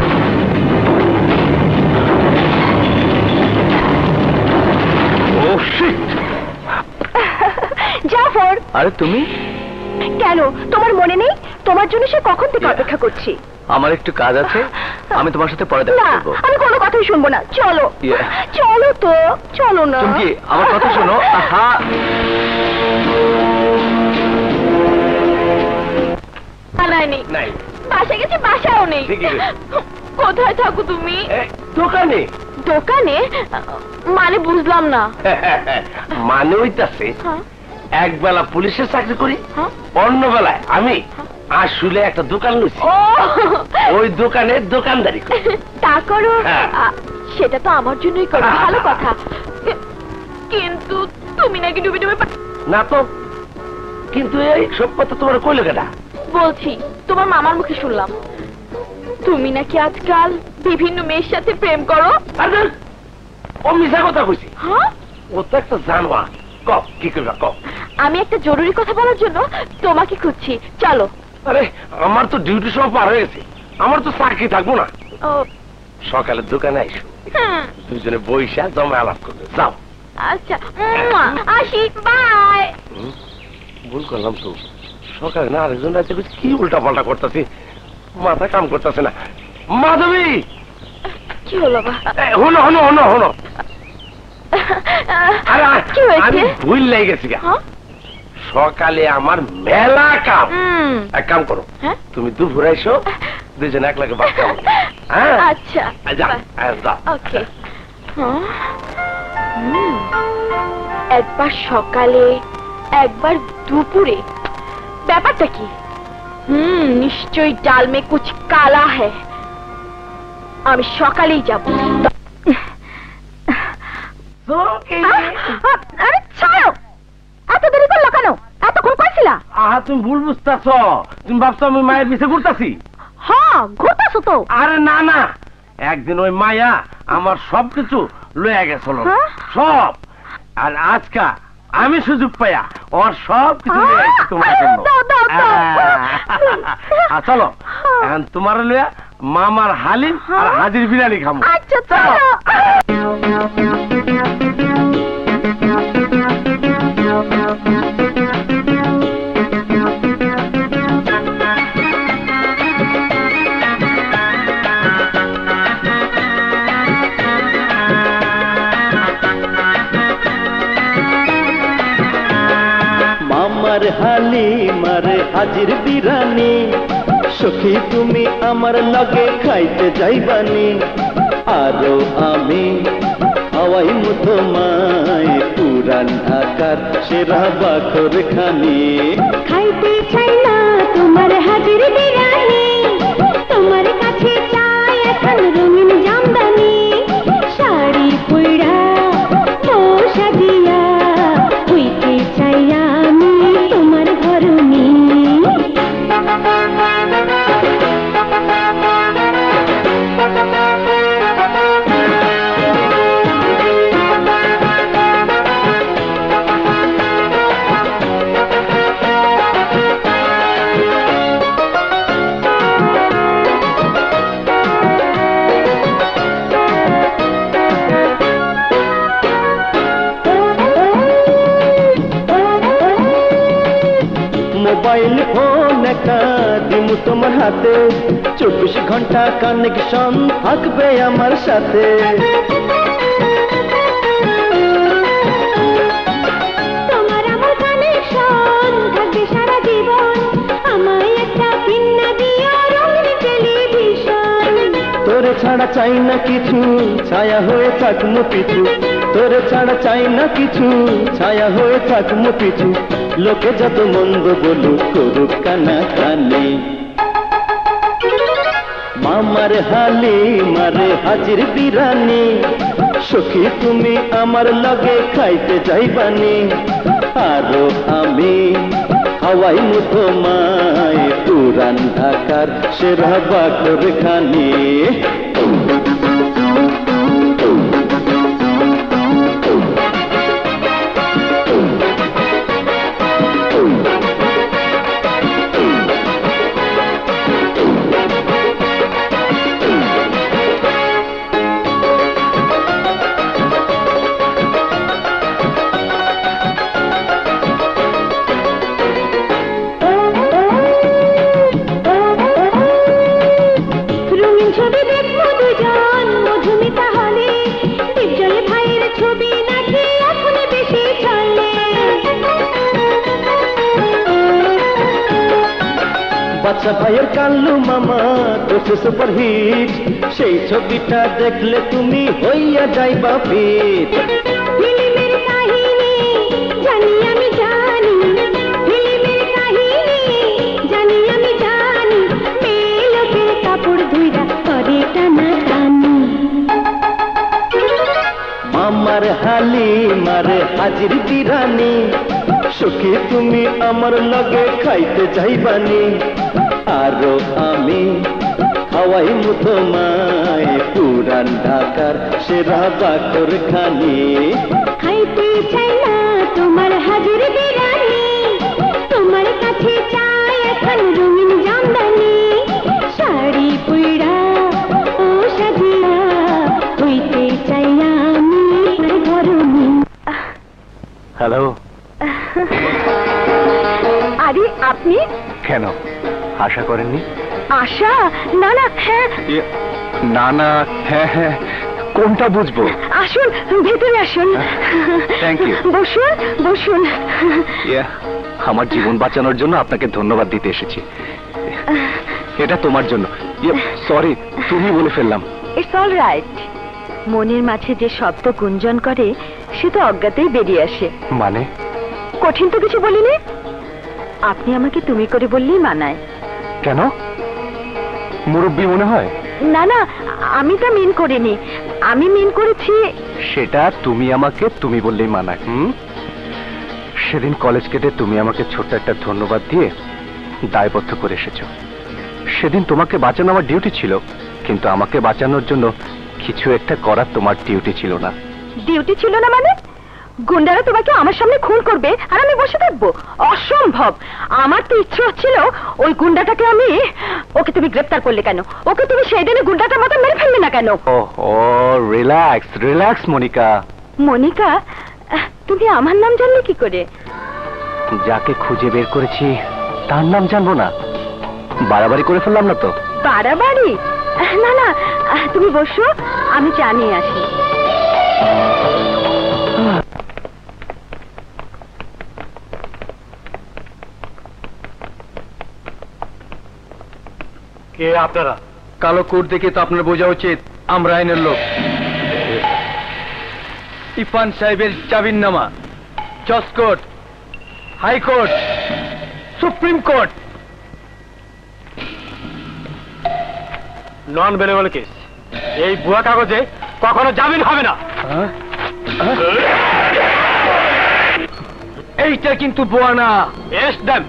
জাফর, আরে তুমি কেন তোমার মনে নেই? তোমার জন্য সে কখন থেকে অপেক্ষা করছি। আমার একটু কাজ আছে, আমি তোমার সাথে পরে দেখা না, করবো। আমি কোনো কথাই শুনবো না। চলো চলো তো, চলো না। চুমকি, আমার কথা শোনো। আহা, নাই, বাসা গেছি, বাসাও নেই। কোথায় থাকো তুমি? দোকানে। দোকানে? মানে বুঝলাম না। মানে হইতাছে হ্যাঁ, এক বেলা পুলিশের চাকরি করি, হ্যাঁ। অন্য বেলায় আমি আসলে একটা দোকান লইছি, ও ওই দোকানে দোকানদারি করি। তা করো? হ্যাঁ। সেটা তো আমার জন্যই করো, ভালো কথা। কিন্তু তুমি নাকি ডুবে ডুবে না তো, কিন্তু এই সব কথা তোমার কইলে কেনা? বলছি, তোমার মামার মুখে শুনলাম তুমি নাকি আজকাল বিভিন্ন মেয়ের সাথে প্রেম করো। ও মিশা কথা কইছি। হ্যাঁ, ও তো একটা জানোয়ার। কও কি করবা কও। আমি একটা জরুরি কথা বলার জন্য তোমাকে খুঁজছি, চলো। আরে আমার তো ডিউটি সব পার হয়ে গেছে, আমার তো চাকরি থাকবো না। ও, সকালে দোকানে আইসো, হুম, দুজনে বইসা জমা আলাপ করবে। যাও। আচ্ছা, আসি, বাই। ভুল করলাম তো, সকালে না আরেকজন রাতে কি উল্টা পাল্টা করতেছি, মাথা কাম করতেছে না। মাধবী, কি হলো বা? হলো হলো হলো হলো। আরে কি হয়েছে? আমি ভুল লেগে গেছি। হ্যাঁ? সকালে আমার মেলা কাম। এক কাম করো, হ্যাঁ? তুমি দুপুরে এসো, দুজনে এক লাগে ভাত খাবো। হ্যাঁ আচ্ছা, যাও যাও। ওকে। একবার সকালে একবার দুপুরে, ব্যাপারটা কি? নিশ্চয়ই ডাল মে কুছ কালা হ্যায়। আমি সকালেই যাব। আরে ছাড়ো, এত দেরি করলো কেন? এতক্ষণ করছিলা? আহা, তুমি ভুল বুঝতেছ, তুমি ভাবছো আমি মায়ের পিছে ঘুরতাছি। হ্যাঁ, ঘুরতাছো তো। আরে না না, একদিন ওই মায়া আমার সবকিছু লয়ে গেছিল, হ্যাঁ? সব। আর আজকা আমি সুযোগ পাইয়া ওর সব কিছু নিয়ে আইছি তোমার জন্য। দাও, দাও, দাও। চলো এখন তোমার লইয়া মামার হালিম আর হাজির বিরিয়ানি খাবো। আচ্ছা, চলো। মামার হালিমার হাজির বিরানি, সখী তুমি আমার লগে খাইতে যাইবানি। আরো আমি হাওয়াই মতো মায় পুরান ঢাকার সেরা বাখর খানি। খাইতে চাই না তোমার হাজির বিরিয়ানি, তোমার কাছে চাই এখন রঙিন জামদানি। শাড়ি পইড়া পোশা দিয়া হইতে চাই আমি তোমার ঘরনি। মোবাইল ফোন একটা দিমু তোমার হাতে, 24 ঘন্টা কানেকশন থাকবে আমার সাথে। তোমার আমার কানেকশন থাকবে সারা জীবন, আমায় একটা কিন্না দিও রঙিন টেলিভিশন। তোরে ছাড়া চাই না কিছু, ছায়া হয়ে থাকমু পিছু। তোরে ছাড়া চাই না কিছু, ছায়া হয়ে থাকমু পিছু। লোকে যত মন্দ বলুক করুক কানা কানে। মামার হালিমারে হাজির বিরানি, সখী তুমি আমার লগে খাইতে যাইবানি। আরো আমি হাওয়াই মতো মায় পুরান ঢাকার সেরা বাখর খানি। রঙিন ছবি দেখবো দুজন মধুমিতা হলে, দীপজলে ভাইয়ের ছবি নাকি এখন বেশি চলে। বাচ্চা ভাইয়ের কাল্লু মামা করছে সুপার হিট, সেই ছবিটা দেখলে তুমি হইয়া যাইবা ফিট। ফিল্মের কাহিনী জানি আমি জানি, ফিল্মের কাহিনী জানি আমি জানি, মেয়ে লোকের কাপড় ধুইরা করে টানা টানি। মামার হালিমারে হাজির বিরানি, সখী তুমি আমার লগে খাইতে যাইবানি। আরো আমি হাওয়াই মুথমায় পুরান ঢাকার সেরা বাকর খানি খাইতে চাই না তোমার হাজির বিরানি, তোমার কাছে চাই এখন রঙিন জামদানি, শাড়ি পুইড়া ও সাজিয়া হইতে চাই আমি ঘরণী। হ্যালো। আরে আপনি? কেন আশা করেননি? আশা? না না, হ্যাঁ না না, হ্যাঁ হ্যাঁ, কোনটা বুঝবো? আসুন, ভেতরে আসুন। Thank you. বসুন বসুন। আমার জীবন বাঁচানোর জন্য আপনাকে ধন্যবাদ দিতে এসেছি। এটা তোমার জন্য। সরি, তুমি বলে ফেললাম। It's all right. মনের মাঝে যে শব্দ গুঞ্জন করে সে তো অজ্ঞাতেই বেরিয়ে আসে। মানে? কঠিন তো কিছু বলিনি। আপনি আমাকে তুমি করে বললেই মানায়। কেন? মুরব্বী মনে হয়? না না, আমি তা মিন করিনি। আমি মিন করেছি সেটা তুমি আমাকে তুমি বললেই মানায়। সেদিন কলেজ কেটে তুমি আমাকে ছোট্ট একটা ধন্যবাদ দিয়ে দায়বদ্ধ করে এসেছো। সেদিন তোমাকে বাঁচানো আমার ডিউটি ছিল, কিন্তু আমাকে বাঁচানোর জন্য কিছু একটা করার তোমার ডিউটি ছিল না। ডিউটি ছিল না মানে? গুন্ডারা তোমাকে আমার সামনে খুন করবে আর আমি বসে থাকবো? অসম্ভব। আমার তো ইচ্ছে হচ্ছিল ওই গুন্ডাটাকে আমি। ওকে তুমি গ্রেফতার করলে কেন? ওকে তুমি সেই দিনে গুন্ডাটার মতো মেরে ফেললে না কেন? ও রিল্যাক্স রিল্যাক্স মনিকা। মনিকা? তুমি আমার নাম জানলে কি করে? যাকে খুঁজে বের করেছি তার নাম জানবো না? বাড়াবাড়ি করে ফেললাম না তো? বাড়াবাড়ি? না না, তুমি বসো, আমি চা নিয়ে আসি। কে আপনারা? কালো কোট দেখে তো আপনার বোঝা উচিত আমরা আইনের লোক। ইরফান সাহেবের চাবির নামা, জজ কোর্ট, হাইকোর্ট, সুপ্রিম কোর্ট, নন বেলেবল কেস। এই ভুয়া কাগজে কখনো জামিন হবে না। এইটা কিন্তু ভুয়া না। এস দেন।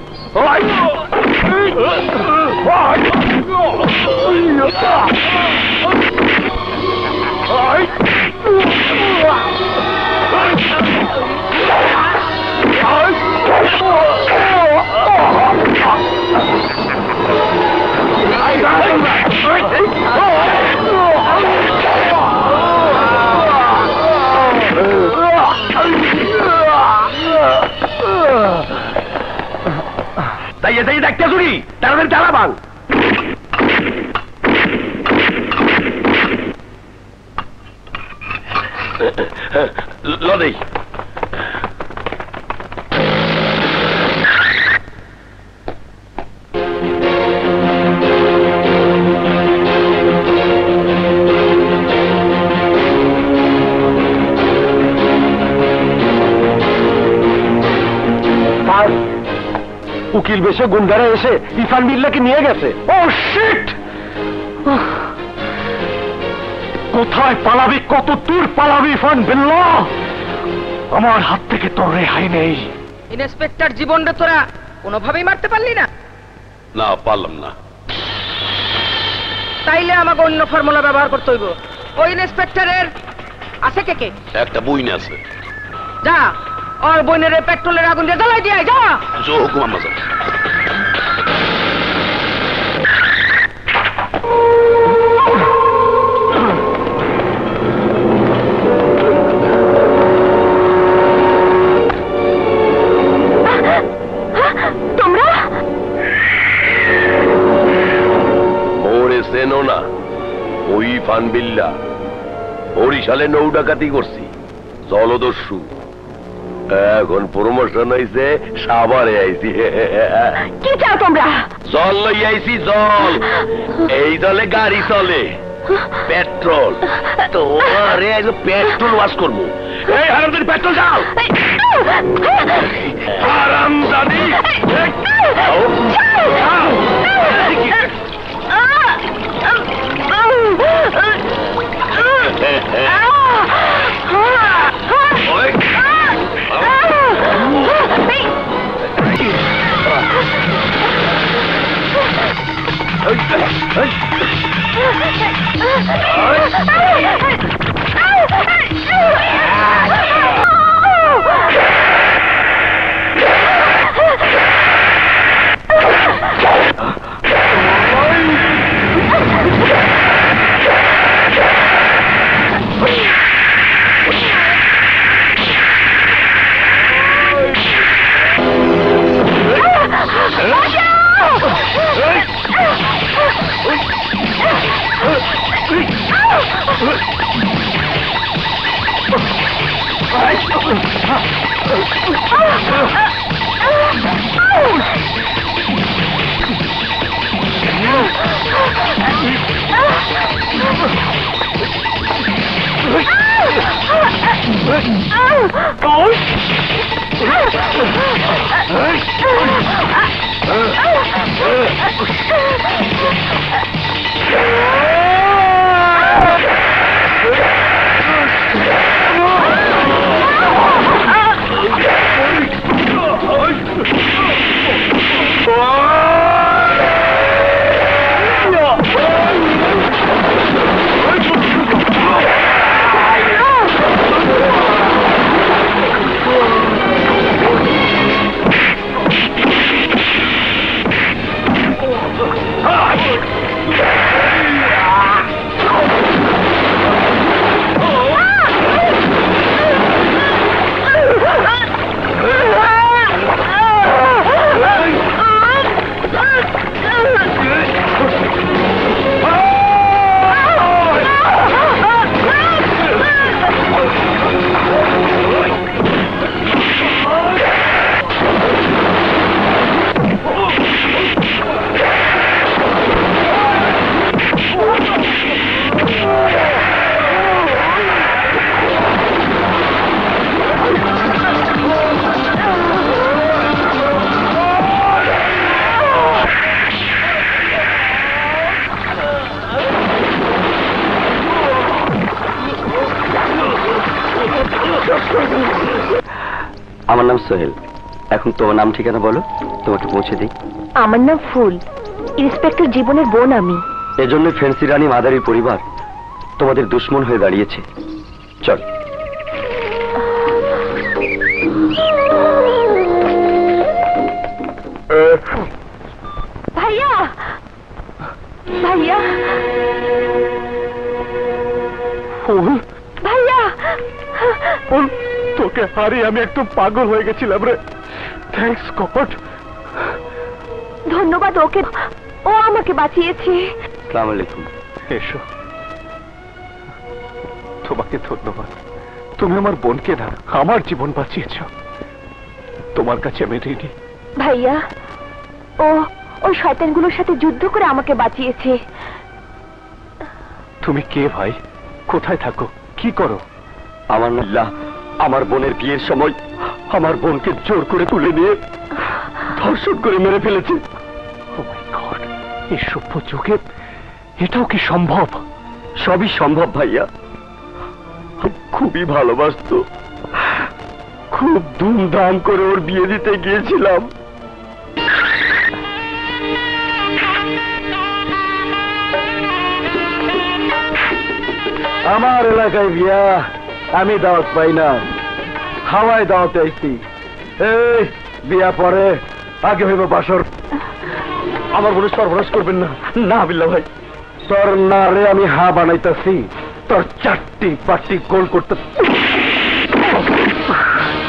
তাই এসে দেখতে শুনি তাদের চালা বাং। লদেই উকিল বেশে গুন্ডারা এসে ইরফান বিল্লাহকে নিয়ে গেছে। ও শিট! কোথায় পালাবি, কত দূর পালাবি ইরফান বিল্লাহ? আমার হাত থেকে তোর রেহাই নেই। ইন্সপেক্টর জীবনটা তোরা কোনোভাবেই মারতে পারলি না? না, পারলাম না। তাইলে আমাকে অন্য ফর্মুলা ব্যবহার করতে হইব। ওই ইন্সপেক্টরের আছে কে কে? একটা বইন আছে। যা, ওর বোনের পেট্রোলের আগুন দিয়ে জ্বালাই দিয়ে যা। জো হুকুম আম্মা সাহেব। তোমরা ওরে চেনো না? ওই ইরফান বিল্লাহ। বরিশালে নৌ ডাকাতি করছি, জলদস্যু। এখন প্রমোশন হয়েছে, সাভারে আইছি। কি চাও তোমরা? জল লই আইছি, জল। এই জলে গাড়ি চলে, পেট্রোল। তোমারে পেট্রোল ওয়াশ করবো। এই হারামজাদি পেট্রোল দাও। হারামজাদি আমার নাম সোহেল। এখন তোমার নাম ঠিকানা বলো, তোমাকে পৌঁছে দিই। আমার নাম ফুল, ইন্সপেক্টর জীবনের বোন আমি। এজন্য ফেন্সি রানী মাদারির পরিবার তোমাদের দুশ্মন হয়ে দাঁড়িয়েছে। চল। ভাইয়া, ভাইয়া, ফুল, ভাইয়া, ফুল, তোকে হারিয়ে আমি একটু পাগল হয়ে গেছিলাম রে। Thanks god. ধন্যবাদ ওকে, ও আমাকে বাঁচিয়েছে। আসসালামু আলাইকুম। এসো। তোমাকে ধন্যবাদ, তুমি আমার বোনকে না আমার জীবন বাঁচিয়েছ। তোমার কাছে আমি ঋণী। ভাইয়া, ও ওই শয়তানগুলোর সাথে যুদ্ধ করে আমাকে বাঁচিয়েছে। তুমি কে ভাই? কোথায় থাকো? কি করো? আমার নাম, আমার বোনের বিয়ের সময় আমার বোনকে জোর করে তুলে নিয়ে ধর্ষণ করে মেরে ফেলেছে। ও মাই গড, এই সভ্য যুগে এটাও কি সম্ভব? সবই সম্ভব ভাইয়া। খুবই ভালোবাসতো, খুব ধুমধাম করে ওর বিয়ে দিতে গিয়েছিলাম। আমার এলাকায় বিয়া আমি দাওয়াত পাই না, হাওয়ায় দাওয়াত আইছি। এই বিয়া পরে, আগে হইব বাসর। আমার বোনের সর্বনাশ করবেন না। না বিল্লা ভাই, তোর না রে আমি হা বানাইতাছি, তোর চারটি পাটি গোল করতে।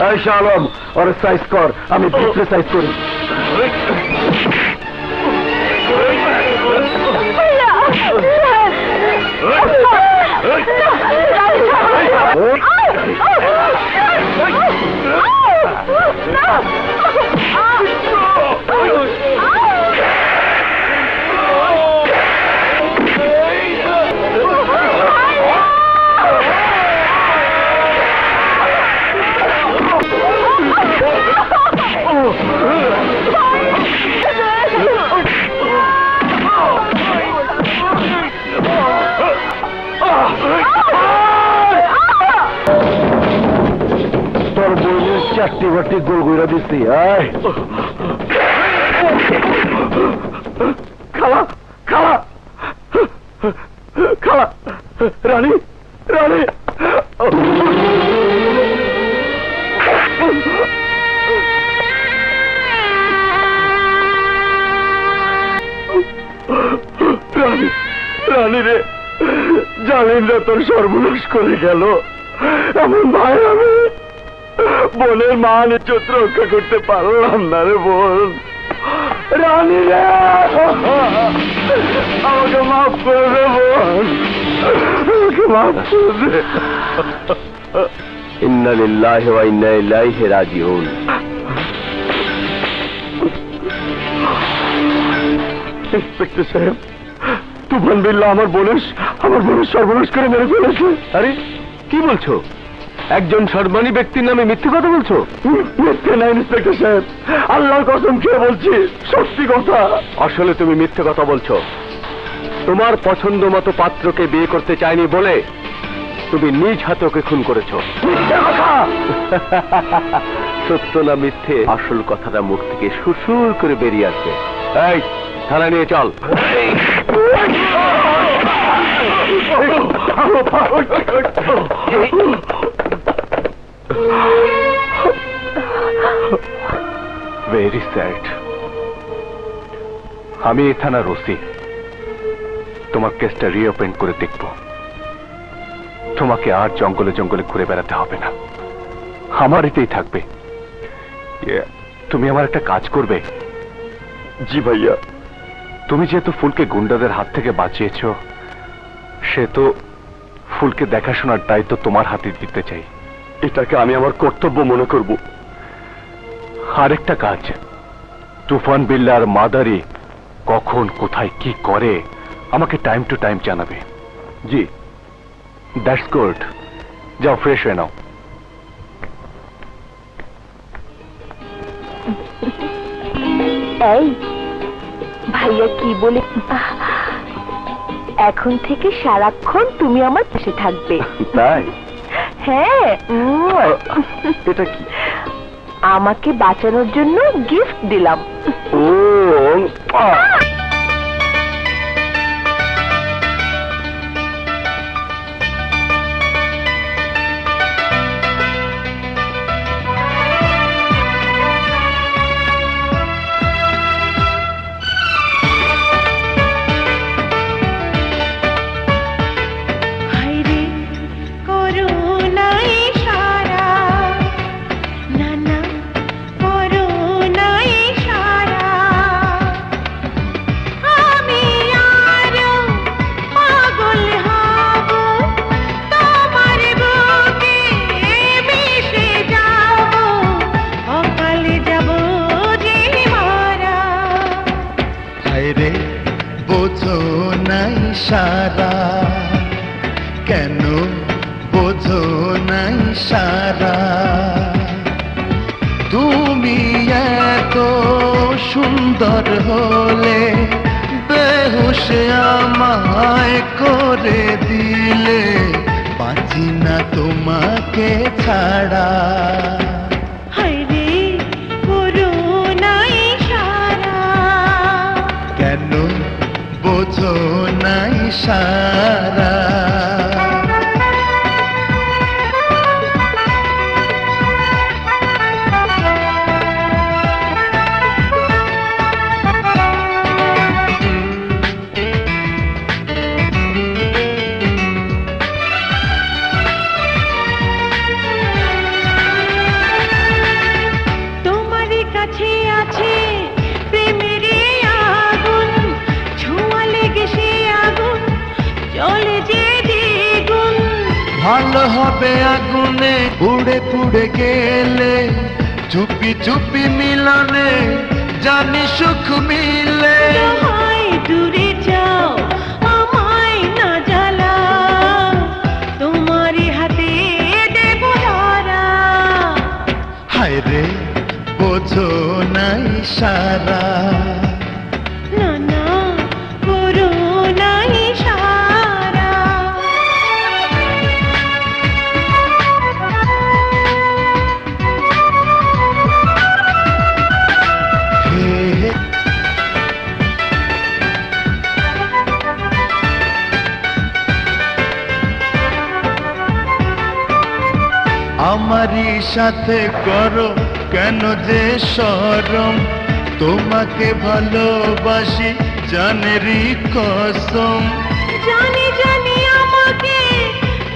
এই শালম, ওর সাইজ কর, আমি ভিতরে সাইজ করি। তোর বইয়ের চারটি বাটি গোল গইরা দিচ্ছি। আয় খালা, খালা, খালা, রানী, রানী। রানী, রানী রে, জালিমরা তোর সর্বনাশ করে গেল। এমন ভাই আমি বোনের মান ইজ্জত রক্ষা করতে পারলাম না রে বোন। রানী রে, আমাকে মাফ করে দে বোন, আমাকে মাফ করে দে। ইন্না লিল্লাহি ওয়া ইন্না ইলাইহি রাজিউন। ইন্সপেক্টর সাহেব, তুফান বিল্লাহ আমার বোনের সর্বনাশ করে মেরে ফেলেছে। আরে কি বলছো? একজন সম্মানী ব্যক্তির নামে মিথ্যে কথা বলছো? মিথ্যে না ইন্সপেক্টর সাহেব, আল্লাহর কসম খেয়ে বলছি সত্যি কথা। আসলে তুমি মিথ্যে কথা বলছো। তোমার পছন্দ মতো পাত্রকে বিয়ে করতে চাইনি বলে তুমি নিজ হাতে ওকে খুন করেছো। মিথ্যে কথা। সত্য না মিথ্যে আসল কথাটা মুখ থেকে সুরসুর করে বেরিয়ে আসবে। এই থানা নিয়ে চল। Very sad. আমি এই থানার ওসি। তোমার কেসটা রিওপেন করে দেখব। তোমাকে আর জঙ্গলে জঙ্গলে ঘুরে বেড়াতে হবে না, আমার এতেই থাকবে। তুমি আমার একটা কাজ করবে? জি ভাইয়া। তুমি যেহেতু ফুলকে গুন্ডাদের হাত থেকে বাঁচিয়েছ, সে তো ফুলকে দেখাশোনার দায়িত্ব তোমার হাতে দিতে চাই। এটাকে আমি আমার কর্তব্য মনে করব। আরেকটা কাজ, তুফান বিল্লা আর মাদারি কখন কোথায় কি করে আমাকে টাইম টু টাইম জানাবে। জি, দ্যাটস গুড। যাও ফ্রেশ হয়ে নাও। এই ভাইয়া কি বলে, এখন থেকে সারাক্ষণ তুমি আমার পাশে থাকবে। তাই? হ্যাঁ। এটা কি? আমাকে বাঁচানোর জন্য গিফট দিলাম। ও সারা কেন বোঝো নাই সারা, তুমি এত সুন্দর হলে বেহুশ আমায় করে দিলে, বাঁচি না তোমাকে ছাড়া। কেন বোঝো নাই সারা। তোমারই কাছে আছে প্রেমের আগুন, ছোঁয়া লেগে সে আগুন জ্বলে যে দ্বিগুণ। ভালো হবে আগুনে পুড়ে পুড়ে গেলে, চুপি চুপি মিলনে জানি সুখ মিলে। হয় দূরে যাও আমায় না জ্বালাও, তোমারই হাতে দেব ধরা। হায় রে বোঝো নাই সারা, না না করো নাই সারা। হে হে আমারই সাথে করো কেন যে শরম, তোমাকে ভালোবাসি জানেরই কসম। জানি জানি আমাকে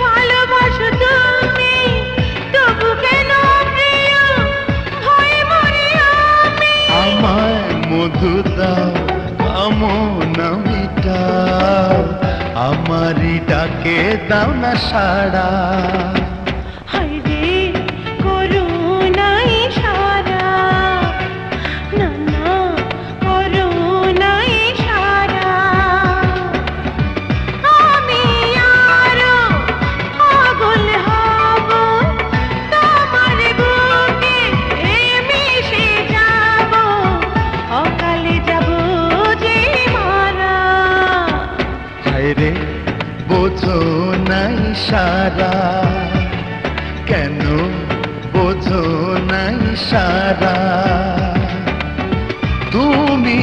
ভালোবাসো তুমি, তবু কেন প্রিয় ভয়ে মরি আমি। আমায় মধু দাও কামনা মিটাও, আমারই ডাকে দাও না সাড়া। হায় রে করো নাই সারা, না না করো নাই সারা। আমি আরো পাগল হব ইশারা কেন বোঝো না ইশারা তুমি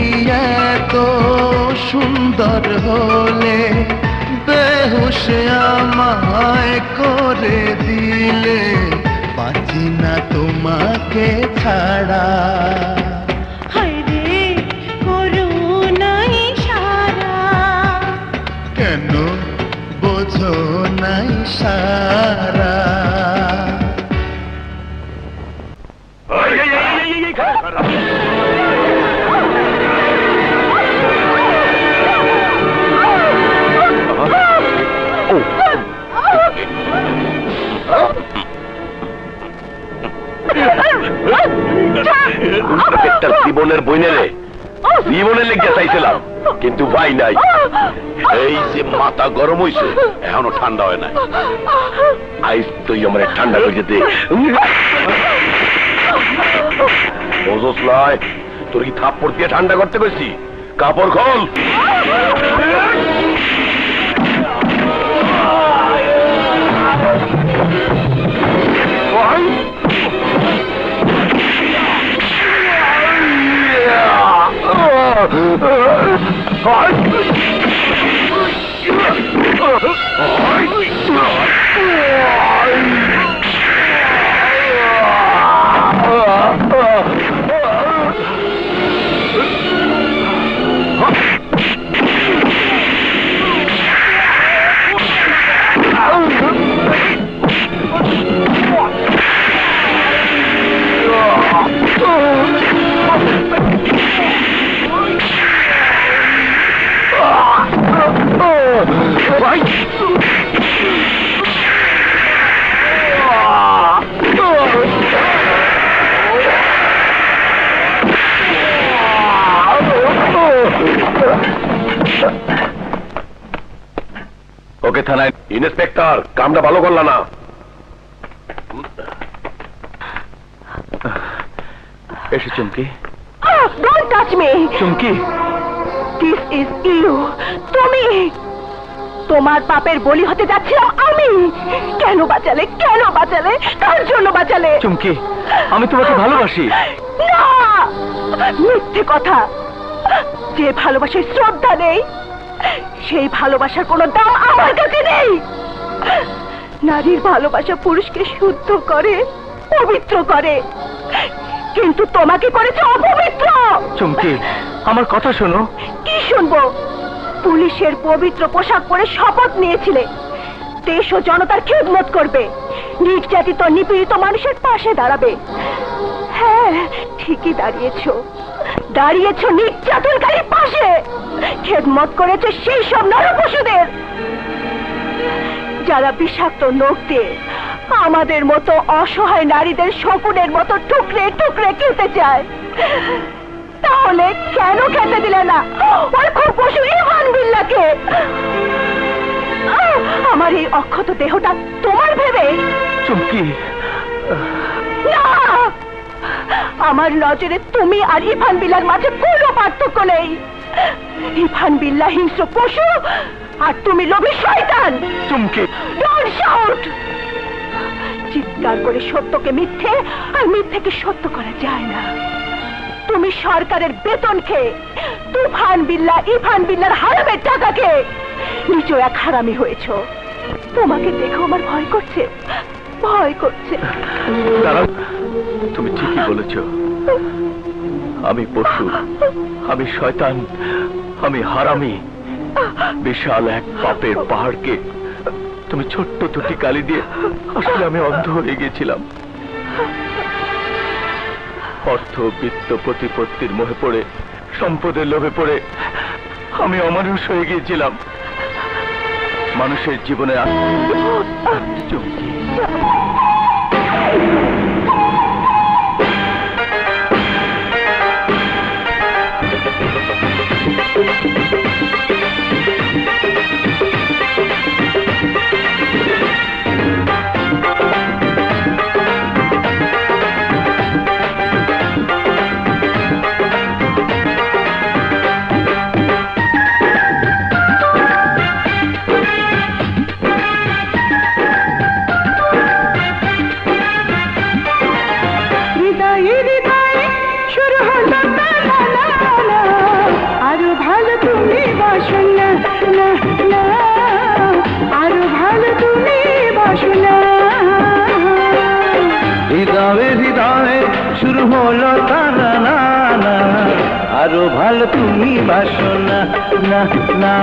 এত সুন্দর হলে বেহুশ আমায় করে দিলে বাঁচি না তোমাকে ছাড়া হায়রে করুণা ইশারা কেন বোঝো না ইশারা একটা জীবনের বইনে রে জীবনে লেগে চাইছিলাম কিন্তু ভাই নাই এই যে মাথা গরম হইছে এখনো ঠান্ডা হয় না আইস তুই আমার ঠান্ডা করে দে বুঝোস লাই তোর কি থাপ্পড় দিয়ে ঠান্ডা করতে কইছি কাপড় খোল ওকে থানায় ইন্সপেক্টর কামটা ভালো করলা না এসে Chumki don't touch me Chumki this is you তুমি তোমার পাপের বলি হতে যাচ্ছিলাম আমি কেন বাঁচালে কার জন্য বাঁচালে চুমকি আমি তোমাকে ভালোবাসি না মিথ্যে কথা যে ভালোবাসার শ্রদ্ধা নেই সেই ভালোবাসার কোনো দাম আমার কাছে নেই নারীর ভালোবাসা পুরুষকে শুদ্ধ করে পবিত্র করে কিন্তু তোমাকে করেছে অপবিত্র চুমকি আমার কথা শোনো কি শুনবো পুলিশের পবিত্র পোশাক পরে শপথ নিয়েছিলে দেশ ও জনতার খেদমত করবে নির্যাতিত নিপীড়িত মানুষের পাশে দাঁড়াবে হ্যাঁ ঠিকই দাঁড়িয়েছো নির্যাতনকারীর পাশে খেদমত করেছে সেই সব নরপশুদের যারা বিষাক্ত নখ দিয়ে আমাদের মতো অসহায় নারীদের শকুনের মতো টুকরে টুকরে খেতে চায় তাহলে কেন খেতে দিলে না ওই খুব পশু ইভান বিল্লাকে আমার এই অক্ষত দেহটা তোমার ভেবে চুমকি না আমার নজরে তুমি আর ইভান বিল্লার মাঝে কোনো পার্থক্য নেই ইভান বিল্লা হিংস্র পশু আর তুমি লোভী শয়তান চুমকি ডোন্ট শাউট চিৎকার করে সত্যকে মিথ্যে আর মিথ্যেকে সত্য করা যায় না তুমি সরকারের বেতন খেয়ে তুফান বিল্লা ইভান বিল্লার হারামের টাকা খেয়ে নিজেও এক হারামি হয়েছো তোমাকে দেখো আমার ভয় করছে দাঁড়াও তুমি ঠিকই বলেছ আমি পশু আমি শয়তান আমি হারামি বিশাল এক পাপের পাহাড়কে তুমি ছোট্ট দুটি কালি দিয়ে আসলে আমি অন্ধ হয়ে গেছিলাম অর্থ বিত্ত প্রতিপত্তির মোহে পড়ে সম্পদের লোভে পড়ে আমি অমানুষ হয়ে গিয়েছিলাম মানুষের জীবনে চুমকি আরো ভালো তুমি বাসো না, না না,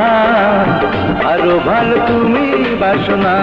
আরো ভালো তুমি বাসো না।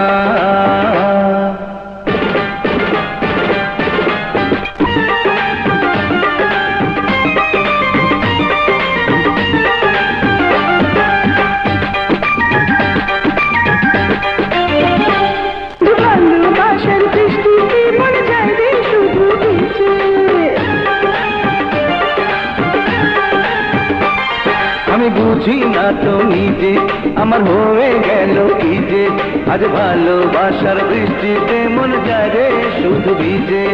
আমি বুঝি না তুমি যে আমার হয়ে গেল কি যে, আজ ভালোবাসার বৃষ্টিতে মন যায় রে শুধু ভিজে।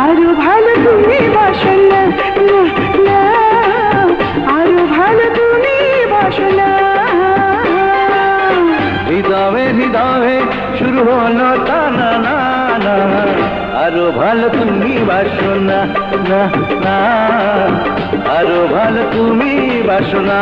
আরো ভালো তুমি বাসো না, না না, আরো ভালো তুমি বাসো না। হৃদয়ে হৃদয়ে শুরু হলো টানা না না, আরো ভালো তুমি বাসো না, না না, আরো ভালো তুমি বাসো না।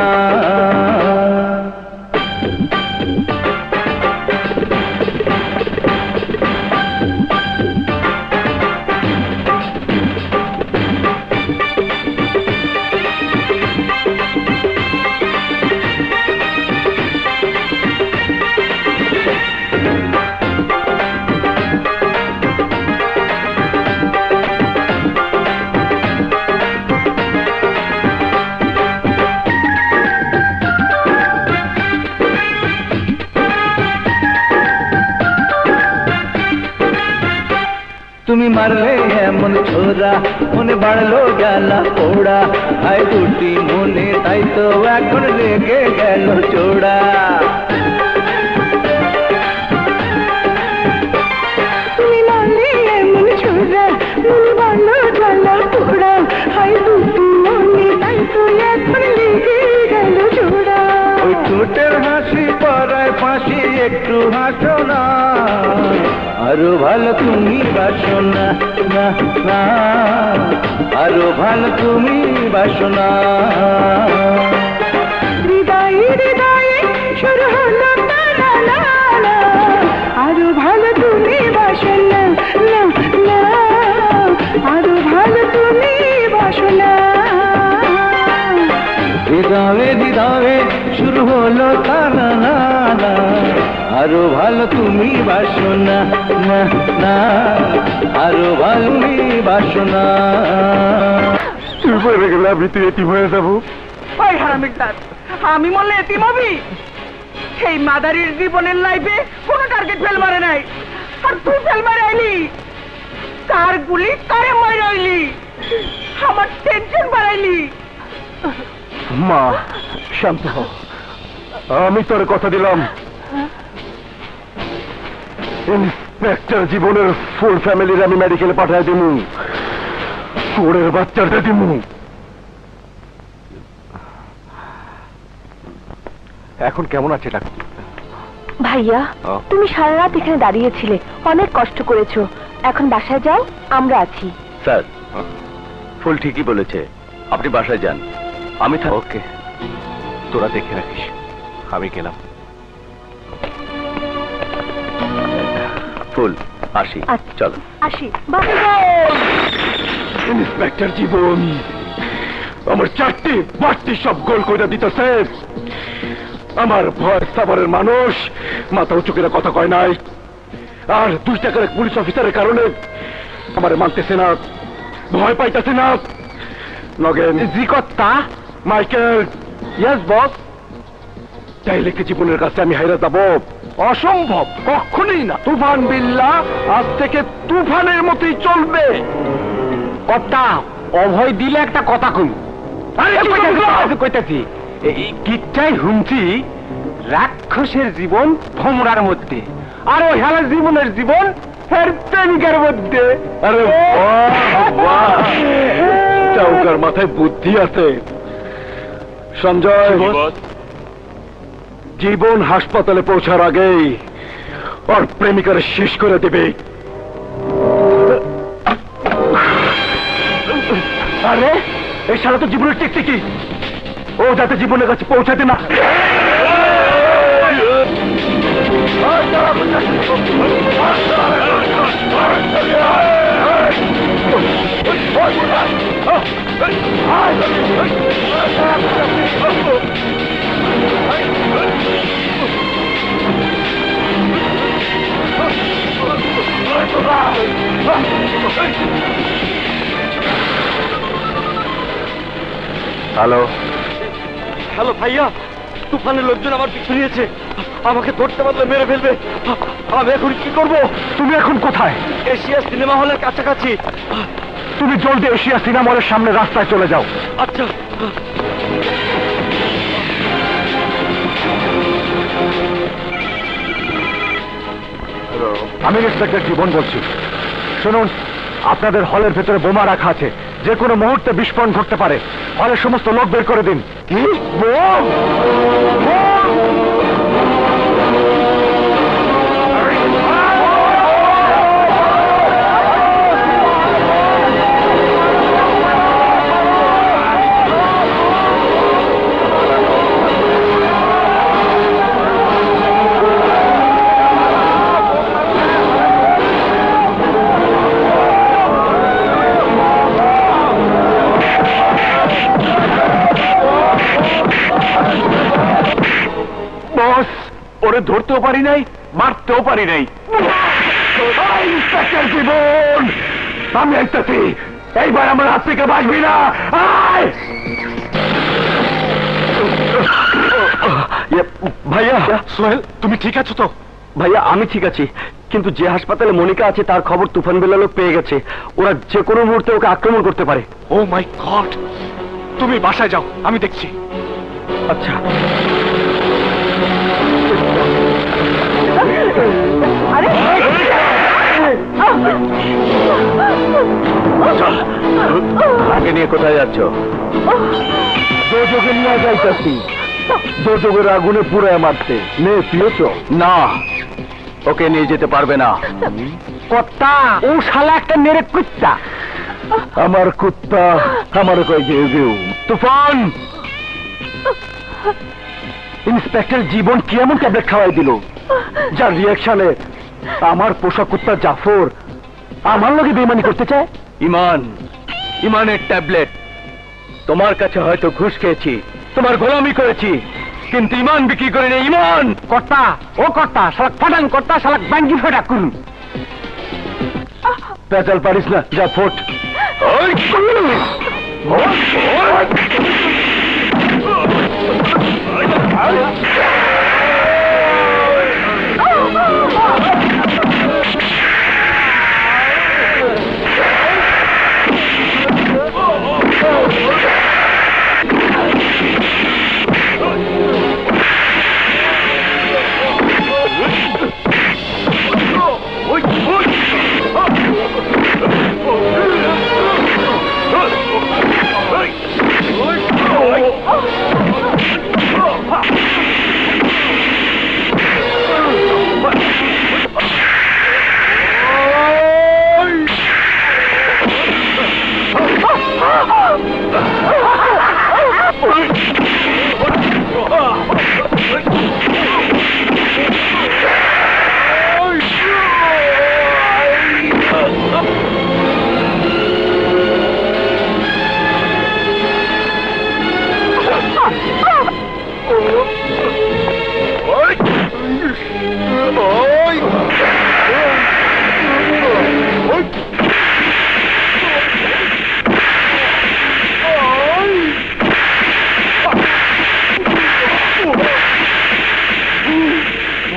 তুমি মারলে এমন ছোরা মনে বাড়লো জ্বালা পোড়া, আই দুটি মনে তাই তো এখন লেগে গেল চোড়া। তুমি মারলে এমন ছোড়া মনে বাড়লো জ্বালা পোড়া, আই দুটি মনে তাই তো এখন লেগে গেল চোড়া। ওই ঠোঁটের হাসি পরায় ফাঁসি একটু হাসো না, আরো ভালো তুমি বাসো না, না না, আরো ভালো তুমি বাসো না। হৃদয়ে হৃদয়ে শুরু হলো টানা না না, আরো ভালো তুমি বাসো না, না না, আরো ভালো তুমি বাসো না। হৃদয়ে হৃদয়ে শুরু হলো টানা না না, আরো ভালো তুমি বাসো না, না না, আরো ভালো তুমি বাসো না। তুই বলে গেলে আমি তুই এতিম হয়ে যাবো। ওই হারামির দাঁত, আমি মরলে এতিম হবি? সেই মাদারির জীবনের লাইফে কোনো টার্গেট ফেল মারে নাই, আর তুই ফেল মারে আইলি। কার গুলি কারে মারে আইলি, আমার টেনশন বাড়াইলি। মা শান্ত হ, আমি তোর কথা দিলাম ইন্সপেক্টর জীবনের ফুল ফ্যামিলির আমি মেডিকেলে পাঠাই দিমু, চোরের বাচ্চাটা দিমু। এখন কেমন আছে ডাক্তার? ভাইয়া, তুমি সারা রাত এখানে দাঁড়িয়েছিলে, অনেক কষ্ট করেছো, এখন বাসায় যাও, আমরা আছি। স্যার, ফুল ঠিকই বলেছে, আপনি বাসায় যান, আমি ওকে, তোরা দেখে রাখিস, আমি গেলাম। ফুল আসি, চলো আসি। ইন্সপেক্টর জীবন আমার চারটি বাড়তি সব গোল করে দিতেছে। আমার ভয় সাভারের মানুষ মাথা উঁচু করে কথা কয় নাই, আর 2 টাকার এক পুলিশ অফিসারের কারণে আমার মানতেছে না, ভয় পাইতেছে না। নগেন জি কর্তা। মাইকেল। Yes boss. চাইলে কি জীবনের কাছে আমি হাইরা যাব? অসম্ভব, কখনোই না। তুফান বিল্লাহ আজ থেকে তুফানের মতোই চলবে। কর্তা, অভয় দিলে একটা কথা কই। কইতাছি কিচ্ছাই হুমছি, রাক্ষসের জীবন ভোমরার মধ্যে, আর ওই হেলার জীবনের জীবন হের প্রেমিকার মধ্যে। আরে চৌকার মাথায় বুদ্ধি আছে। সঞ্জয়, জীবন হাসপাতালে পৌঁছার আগেই ওর প্রেমিকার শেষ করে দেবে। আরে এই শালা তো জীবনের টিকটিকি, ও যাতে জীবনের কাছে পৌঁছাতে না। হ্যালো হ্যালো ভাইয়া, তুফানের লোকজন আমার পিছু নিয়েছে, আমাকে ধরতে পারলে মেরে ফেলবে। আমি এখন কি করব? তুমি এখন কোথায়? এশিয়া সিনেমা হলের কাছাকাছি। তুমি জলদি এশিয়া সিনেমা হলের সামনে রাস্তায় চলে যাও। আচ্ছা। আমি ইন্সপেক্টর জীবন বলছি। শুনুন, আপনাদের হলের ভেতরে বোমা রাখা আছে, যে কোনো মুহূর্তে বিস্ফোরণ ঘটতে পারে। হলের সমস্ত লোক বের করে দিন। কি বোম? ওরে ধরতেও পারি নাই, মারতেও পারি নাই। ইন্সপেক্টর জীবন, আমি আইতাছি, এইবার আমার হাত থেকে বাঁচবি না। ভাইয়া সোহেল, তুমি ঠিক আছো তো? ভাইয়া আমি ঠিক আছি, কিন্তু যে হাসপাতালে মনিকা আছে তার খবর তুফান বেলা লোক পেয়ে গেছে। ওরা যে কোনো মুহূর্তে ওকে আক্রমণ করতে পারে। ও মাই গড! তুমি বাসায় যাও, আমি দেখছি। আচ্ছা। আগে নিয়ে কোথায় যাচ্ছ? দোযোগে নিয়ে যাইতাছি, দোযোগের আগুনে পুড়ায় মারতে। মেয়ে পিয়েছ? না, ওকে নিয়ে যেতে পারবে না। কর্তা, ও শালা একটা মেরে কুত্তা। আমার কুত্তা আমার কই গেউ গেউ। তুফান, ইন্সপেক্টর জীবন কি এমন ট্যাবলেট খাওয়াই দিল যার রিয়াকশনে আমার পোষা কুত্তা জাফর আমার লগে বেইমানি করতে চায়? ইমানের ট্যাবলেট। তোমার কাছে হয়তো ঘুষ খেয়েছি, তোমার গোলামি করেছি, কিন্তু ইমান বিক্রি করে নেই। ইমান কর্তা, ও কর্তা, শালাক ফাটান কর্তা, শালাক ব্যাঙ্গি ফেটা করুন। পেঁচাল পারিস না, যা ফোট।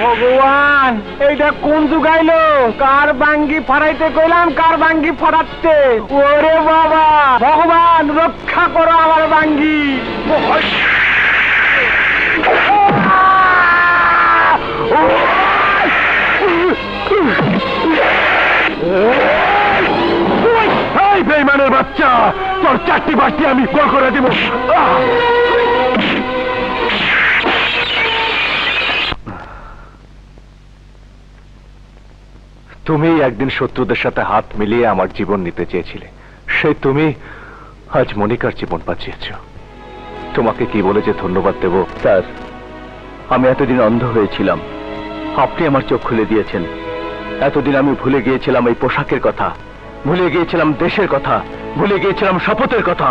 ভগবান, এইটা কোন যুগাইলো? কার বাঙ্গি ফাড়াইতে কইলাম, কার বাঙ্গি ফাড়াচ্ছে। ওরে বাবা, ভগবান রক্ষা করো আমার বাঙ্গি। বেইমানের বাচ্চা, তোর চারটি বাড়তি আমি গোল করে দিব। তুমি একদিন শত্রুদের সাথে হাত মিলিয়ে আমার জীবন নিতে চেয়েছিলে, সেই তুমি আজ মনিকার জীবন বাঁচিয়েছ। তোমাকে কি বলে যে ধন্যবাদ দেব? স্যার, আমি এতদিন অন্ধ হয়েছিলাম, আপনি আমার চোখ খুলে দিয়েছেন। এতদিন আমি ভুলে গিয়েছিলাম এই পোশাকের কথা, ভুলে গিয়েছিলাম দেশের কথা, ভুলে গিয়েছিলাম শপথের কথা।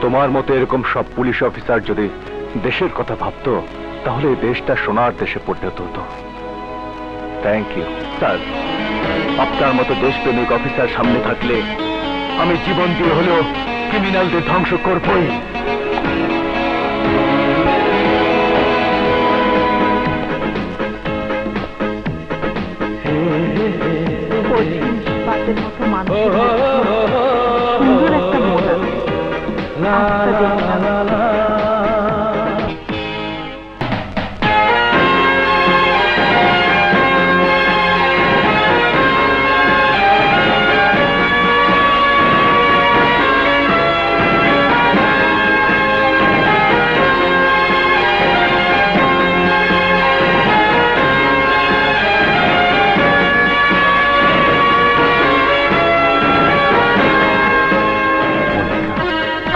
তোমার মতো এরকম সব পুলিশ অফিসার যদি দেশের কথা ভাবতো, তাহলে এই দেশটা সোনার দেশে পরিণত হতো। Thank you sir. আপনার মতো দেশপ্রেমিক অফিসার সামনে থাকলে আমি জীবন দিয়ে হলেও ক্রিমিনালদের ধ্বংস করবই।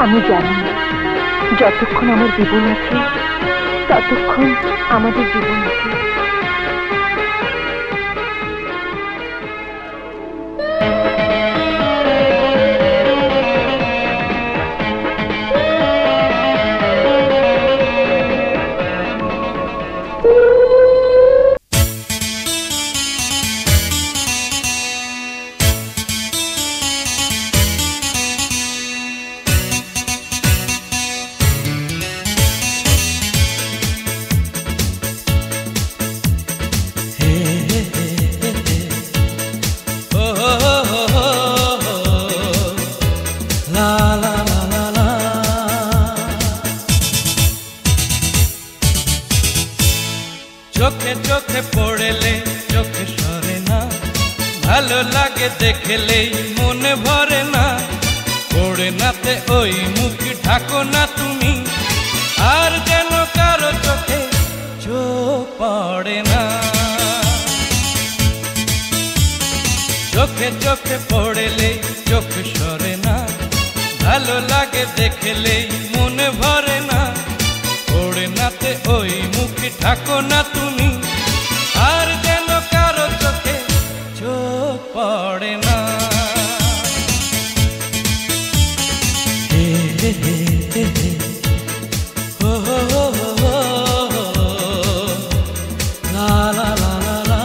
আমি জানি যতক্ষণ আমার জীবন আছে ততক্ষণ আমাদের জীবন আছে। চোখে চোখে পড়লে চোখে সরে না, ভালো লাগে দেখলেই মনে ভরে না, পড়ে নাতে ওই মুখ ঢাকো না তুমি, আর যেন কারো চোখে চোখ পড়ে না। চোখে চোখে পড়লে চোখে সরে না, ভালো লাগে দেখলেই মনে ভরে না, পড়ে নাতে ওই মুখে ঢাকো না তুমি, আর যেন কারো চোখে চোখ পড়ে না। হো হো হো হো লা লা লা লা লা।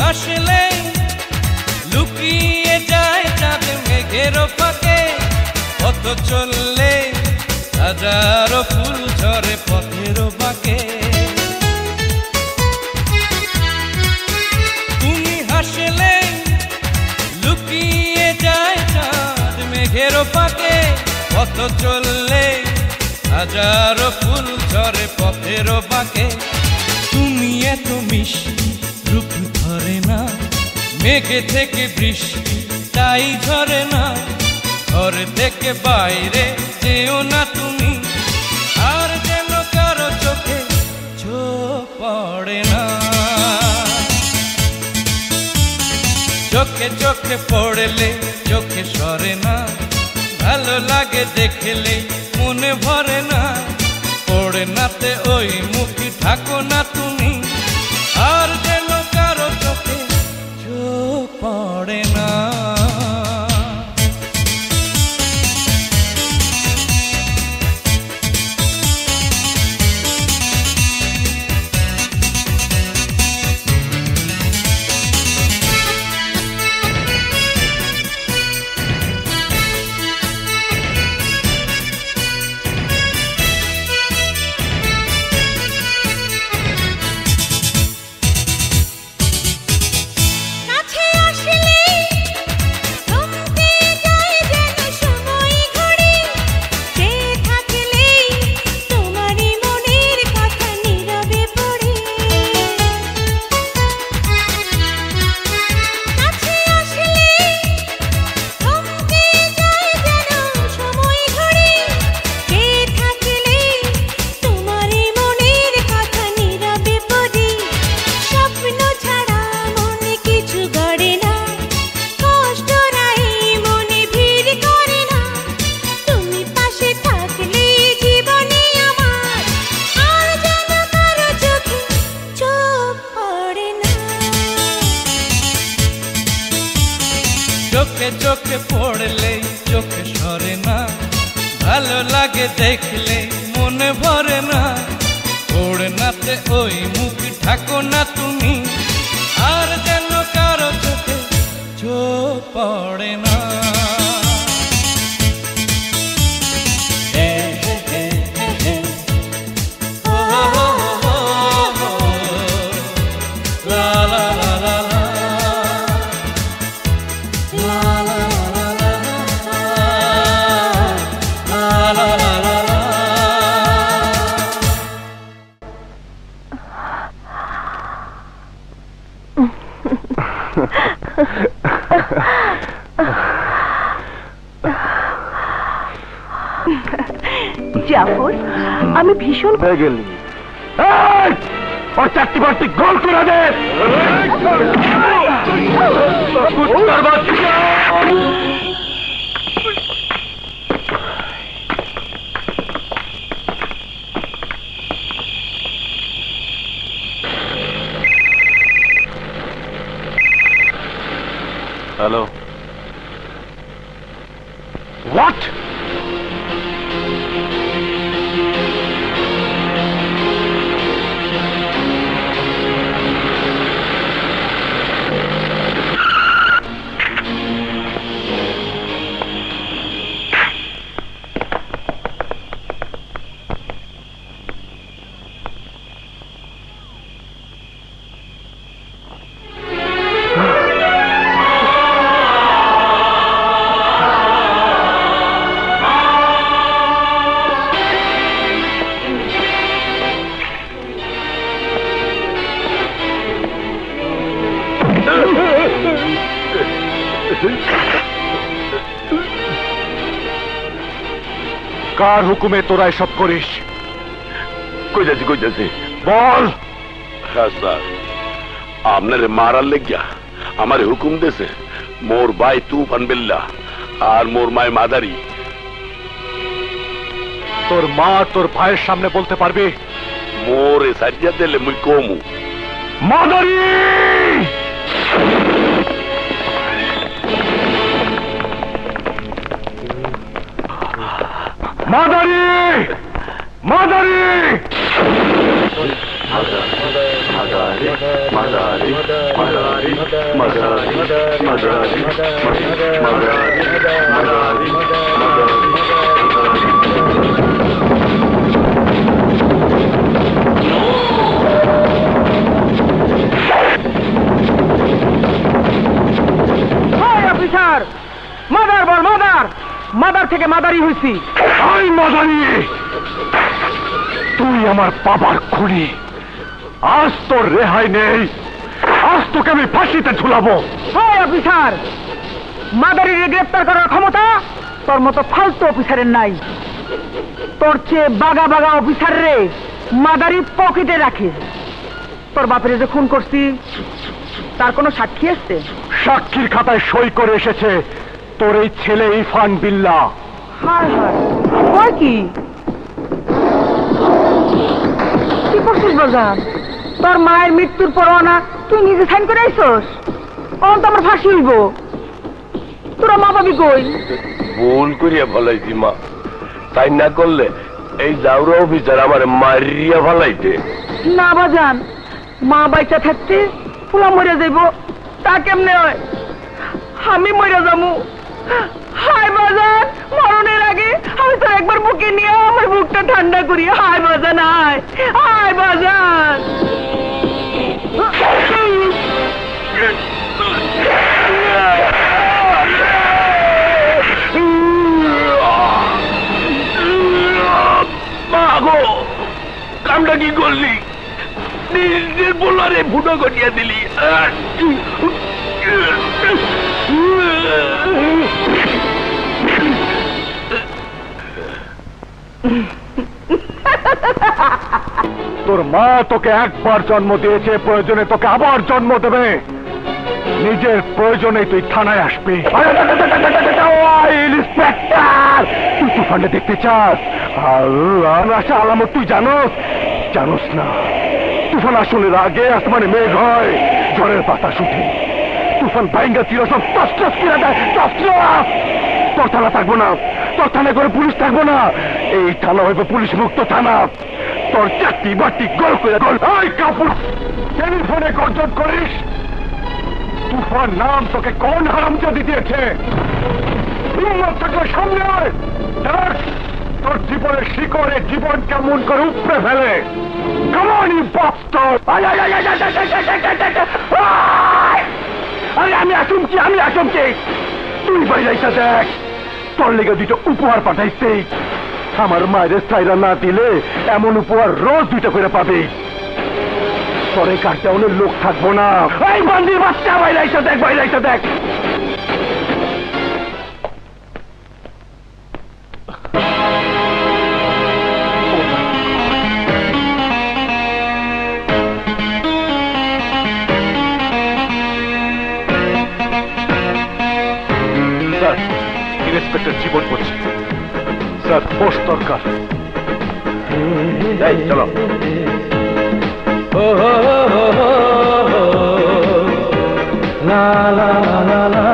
হাসলে লুকিয়ে যায় চাঁদ মেঘের ফাঁকে, পথ চললে হাজারো ফুল ঝরে পথের বাঁকে। তুমি হাসলে লুকিয়ে যায় চাঁদ মেঘের ফাঁকে, পথ চললে হাজারো ফুল ঝরে পথের বাঁকে। তুমি এত মিষ্টি রূপ ধরে না, মেঘে থেকে বৃষ্টি তাই ঝরে না, ঘর থেকে বাইরে যেও না তুমি, আর যেন কারো চোখে চোখ পড়ে না। চোখে চোখে পড়লে চোখে সরে না, ভালো লাগে দেখলে মনে ভরে না, পড়ে নাতে ওই মুখে থাকো না তুমি, আর যেন কারো চোখে চোখ পড়ে না। দেখলে মনে ভরে না, ওড়নাতে ওই মুখ ঢাকো না তুমি, আর যেন কারো চোখে চোখ পড়ে না। জাফর, আমি ভীষণ হয়ে গেলি। ওর চারটি বারটি গোল করে দে। Hello, what? কার হুকুমে তোরা এসব করিস? কইতাছি বল। হ্যাঁ স্যার, আপনারে মারার লেগিয়া আমার হুকুম দেছে মোর ভাই তুফান বিল্লাহ আর মোর মায় মাদারি। তোর মা তোর ভাইয়ের সামনে বলতে পারবি? মোরে সারিয়া দিলে মুই কমু। মাদারি! মাদারি! মাদারি! অফিসার, মাদার বল, মাদার। মাদার থেকে মাদারি হয়েছি। মাদারি, তুই আমার বাবার খুনি। আজ তোর রেহাই নেই। আজ তোকে আমি ফাঁসিতে ঝুলাবো। অফিসার, মাদারির গ্রেপ্তার করার ক্ষমতা তোর মতো ফালতু অফিসারের নাই। তোর চেয়ে বাগা বাগা অফিসার রে মাদারি পকেটে রাখে। তোর বাপের যে খুন করছি তার কোনো সাক্ষী আছে? সাক্ষীর খাতায় সই করে এসেছে তোর এই ছেলে ইরফান বিল্লাহ। হায় হায়, কি কি করছিস বাজান? তোর মায়ের মৃত্যুর পরোয়ানা তুই নিজে সাইন করে আইছস? অন তো আমার ফাঁসি হইব। তোরা মা পাবি কই? ভুল করিয়া ফলাইছি মা, তাই না করলে এই জাউরা অফিসার আমার মারিয়া ফলাইতে। না বাজান, মা বাইচা থাকতে ফুলা মরে যাইব, তা কেমনে হয়? আমি মরে যাবো। হায় বাজান, মরণের আগে আমি তো একবার বুকে নিয়ে আমার বুকটা ঠান্ডা করি। হায় বাজান, হায় হায় বাজান। মাগো, কামটা কি করলি? নিজের বোলারে ফুটো করিয়া দিলি। তোর মা তোকে একবার জন্ম দিয়েছে, প্রয়োজনে তোকে আবার জন্ম দেবে। নিজের প্রয়োজনে তুই থানায় আসবি। ইন্সপেক্টর, তুই তুফানকে দেখতে চাস? আশা আলামত তুই জানোস? জানোস না, তুফান আসলে আগে আসমানে মেঘ হয়, ঝড়ের বাতাস উঠে, তুফান ভাইঙ্গা চির সব টস টস করে দেয়। Toss toss. তোর থানা থাকবো না, তোর থানায় করে পুলিশ থাকবো না, এই থানা হইবে পুলিশ মুক্ত থানা। তোর চাকরি বাটি গোল করে গোল। এই কাপুর, টেলিফোনে গর্জন করিস? তুফান নাম তোকে কোন হারামজাদি দিয়েছে? হিম্মত থাকলে সামনে আয়। দেখ তোর জীবনের শিকড়ে জীবন কেমন করে উপড়ে ফেলে। কামানি বাস্তব। আরে আমি আসুমছি তুই বাইরাইছা দেখ, তোর লেগে দুটো উপহার পাঠাইছি। আমার মায়ের সাইরা না দিলে এমন উপহার রোজ দুটো করে পাবে। পরে কার্টাউনের লোক থাকবো না। এই বান্দির বাচ্চা বাইরাইছা দেখ। স্যার, ইন্সপেক্টর জীবন বলছি। স্যার, পোস্ট দরকার। চলো। লা লা লা লা।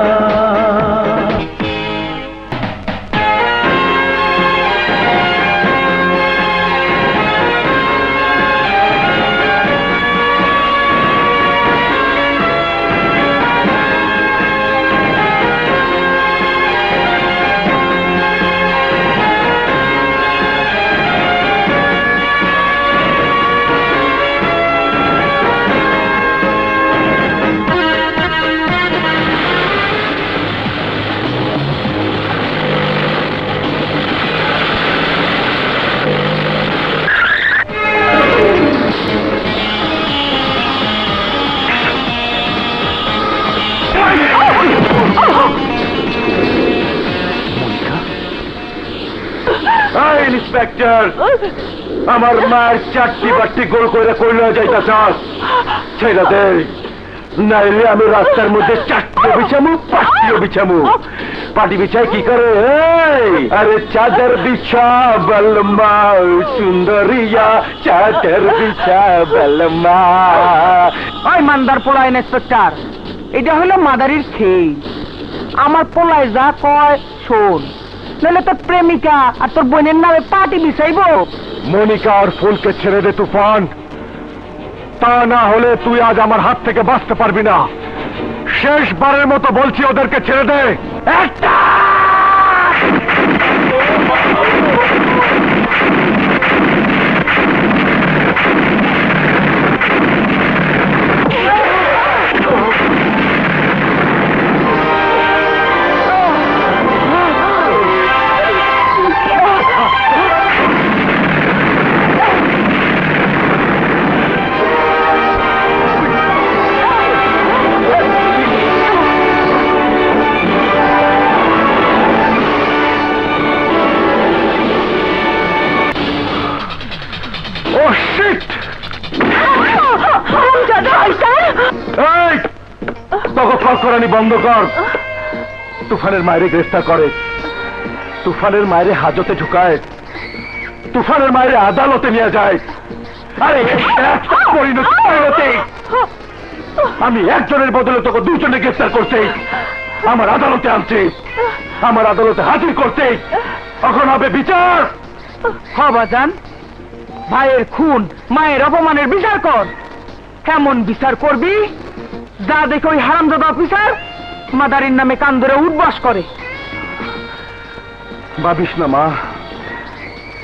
ইন্সপেক্টর, আমার মায়ের চারটি বাট্টি গোল করে কইলে যাইতাছ, ছেড়ে দে, নাইলে আমি রাস্তার মধ্যে চারটিও বিছামু, পাঁচটিও বিছামু। পাটি বিছায় কি করে? আরে চাদর বিছা বলমা সুন্দরিয়া, চাদর বিছা বলমা। ওই মান্দার পোলা ইন্সপেক্টর, এটা হলো মাদারির খেই। আমার পোলায় যা কয় শোন, নাহলে তোর প্রেমিকা আর তোর বোনের নামে পার্টি বিছাইব। মনিকা আর ফুলকে ছেড়ে দে তুফান, তা না হলে তুই আজ আমার হাত থেকে বাঁচতে পারবি না। শেষবারের মতো বলছি, ওদেরকে ছেড়ে দে। একটা করানি বন্ধ কর। তুফানের মায়ের গ্রেফতার করে, তুফানের মায়ের হাজতে ঢুকায়, তুফানের মায়ের আদালতে নিয়ে যায়। আরে পরিণতি, আমি একজনের বদলে তোকে দুজনে গ্রেফতার করছি, আমার আদালতে আনছি, আমার আদালতে হাজির করছি। এখন হবে বিচার। বাজান, ভাইয়ের খুন মায়ের অপমানের বিচার কর। কেমন বিচার করবি? যা দেখে ওই হারামজাদা অফিসার মাদারির নামে কান ধরে উঠবাস করে। ভাবিস না মা,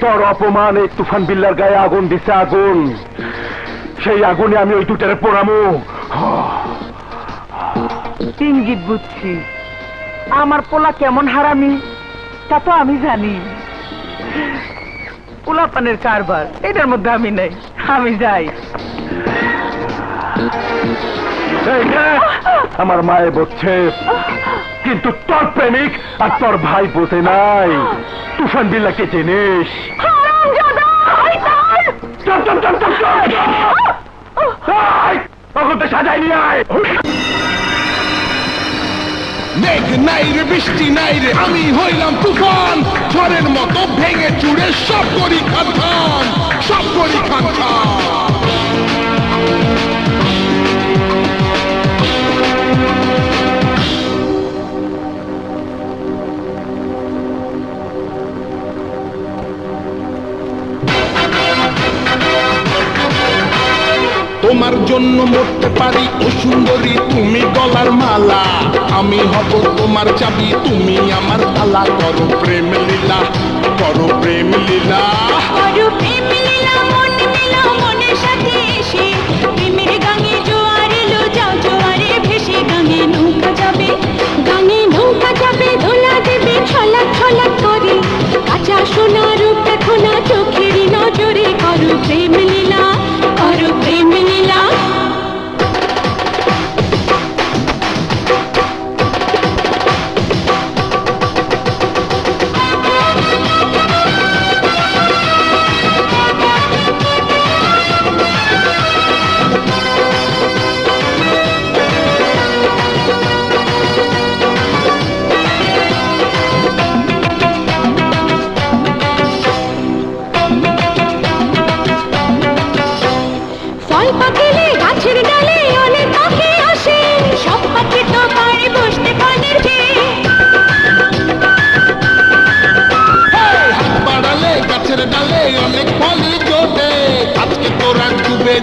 তোর অপমান এই তুফান বিল্লার গায়ে আগুন দিছে, আগুন। সেই আগুনে আমি ওই দুটারে পোড়ামু। ইঙ্গিত বুঝছি, আমার পোলা কেমন হারামি তা তো আমি জানি। পোলাপানের কারবার এটার মধ্যে আমি নাই, আমি যাই। আমার মায়ে বলছে, কিন্তু তোর প্রেমিক আর তোর ভাই বোঝে নাই। তুফান বিল্লাকে চিনিস? সাজাই নিয়ে আয়। মেঘ নাই রে, বৃষ্টি নাই রে, আমি হইলাম তুফান। ঝড়ের মতো ভেঙে চুড়ে সব করি খান খান, সব করি খান খান। তোমার জন্য মরতে পারি ও সুন্দরী তুমি গলার মালা আমি হব তোমার চাবি তুমি আমার তালা করো প্রেম লীলা করো প্রেম লীলা করো প্রেম লীলা মন মিলাও মনের সাথে এসে প্রেমের গাঙে জোয়ার এলো যাও জোয়ারে ভেসে গাঙে নৌকা যাবে দোলা দেবে ছলাক ছলাক করে কাঁচা সোনা রূপ দেখো না চোখেরই নজরে করো প্রেম লীলা করো প্রেম লীলা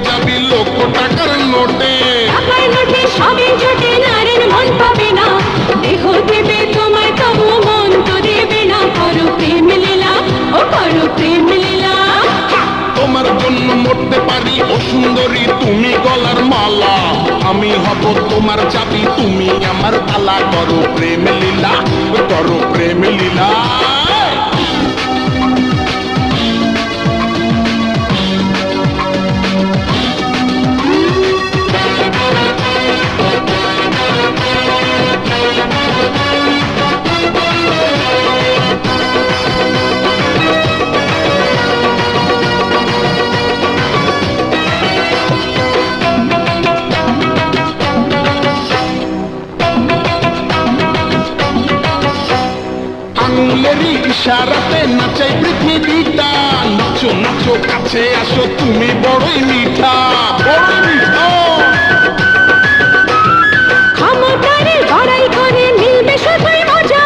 যাবি লক্ষ টাকার নোটে সবে জোটে নারের মন পাবে না দেহ দেবে তোমায় তবু মন তো দেবে না করো প্রেম লীলা ও করো প্রেম লীলা তোমার জন্য মরতে পারি ও সুন্দরী তুমি গলার মালা আমি হব তোমার চাবি তুমি আমার তালা করো প্রেম লীলা করো প্রেম লীলা ইশারাতে নাচাই পৃথিবীটা নাচো নাচো কাছে আসো তুমি বড়ই মিঠা বড়ই মিঠা ক্ষমতারে বড়াই করে মিলবে শুধুই মজা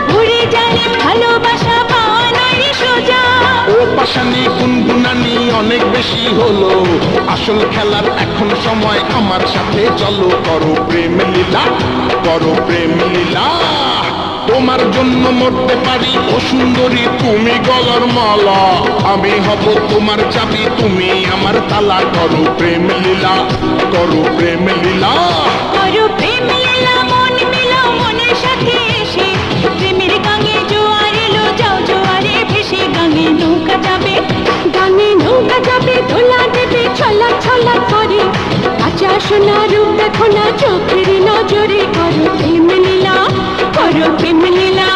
ঘুরে যায় ভালোবাসা পাওয়া নয় সোজা ও পাশানি গুনগুনানি অনেক বেশি হলো আসল খেলার এখন সময় আমার সাথে চলো করো প্রেম লীলা করো প্রেম লীলা তোমার জন্য মরতে পারি ও সুন্দরী তুমি গলার মালা আমি হব তোমার চাবি তুমি আমার তালা করো প্রেম লীলা করো প্রেম লীলা করো প্রেম লীলা মন মিলাও মনের সাথে এসে প্রেমের গাঙে জোয়ার এলো যাও জোয়ারে ভেসে গাঙে নৌকা যাবে দোলা দেবে ছলাক ছলাক করে কাঁচা সোনা রূপ দেখো না চোখেরই নজরে করো প্রেম লীলা করো প্রেম লীলা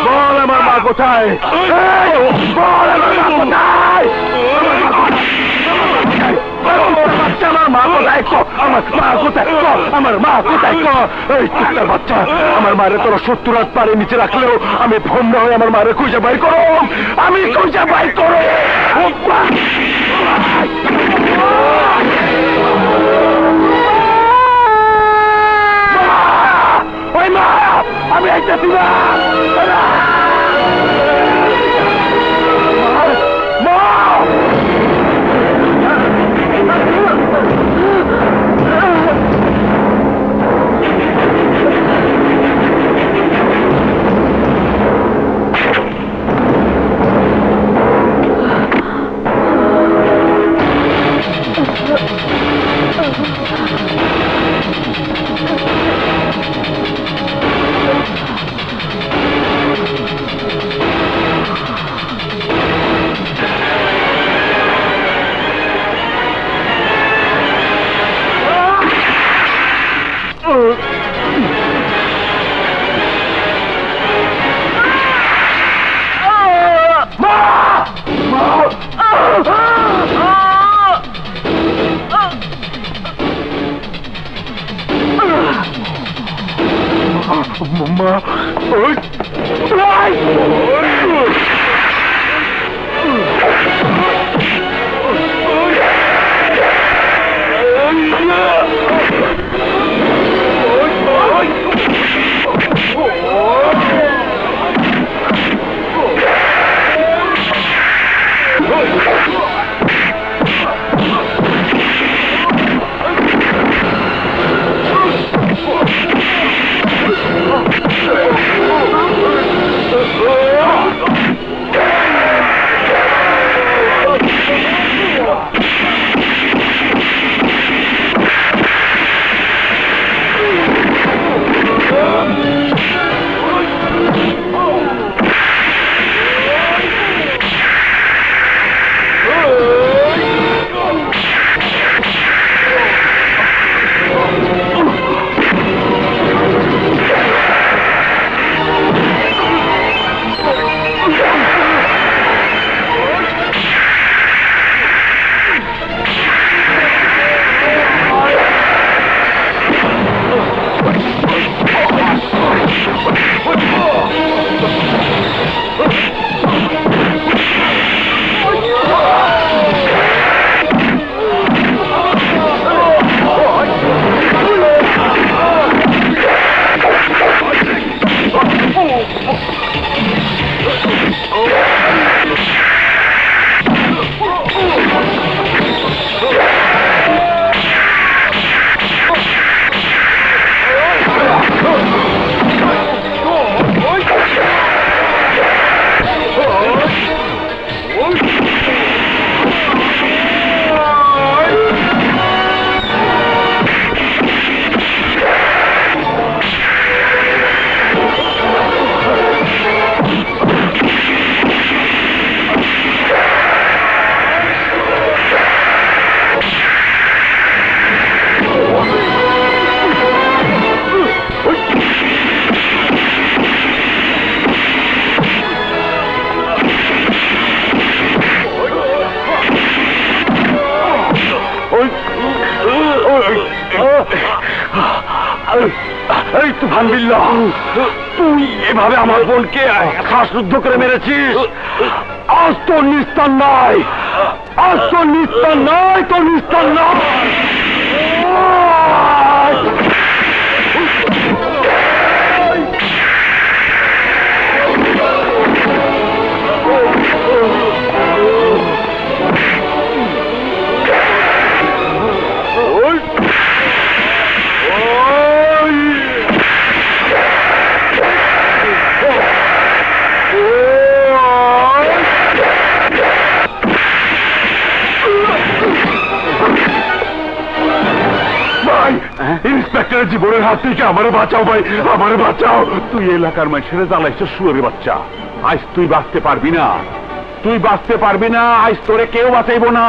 বল আমার মা কোথায়? বল আমার মা কোথায়? আমার মা কোথায়? আমার মা কোথায়? আমার মা কোথায়? এই কুত্তার বাচ্চা, আমার মারে তোরা 70 রাত পারে নিচে রাখলেও আমি ফোন না হয়ে আমার মারে খুঁজে বাই করো, আমি খুঁজে বাই করো। ওই মা, আমি আইতেছি না। Mama, এই তুফান বিল্লাহ, তুই এভাবে আমার বোনকে শ্বাসরুদ্ধ করে মেরেছিস। আজ তোর নিস্তার নাই, আজ তোর নিস্তার নাই, তোর নিস্তার নাই। ইন্সপেক্টরের জীবনের হাত থেকে আমারে বাঁচাও ভাই, আমারে বাঁচাও। তুই এলাকার মানুষের জ্বালাইছিস শুয়োরের বাচ্চা। আজ তুই বাঁচতে পারবি না, তুই বাঁচতে পারবি না। আজ তোরে কেউ বাঁচাইব না।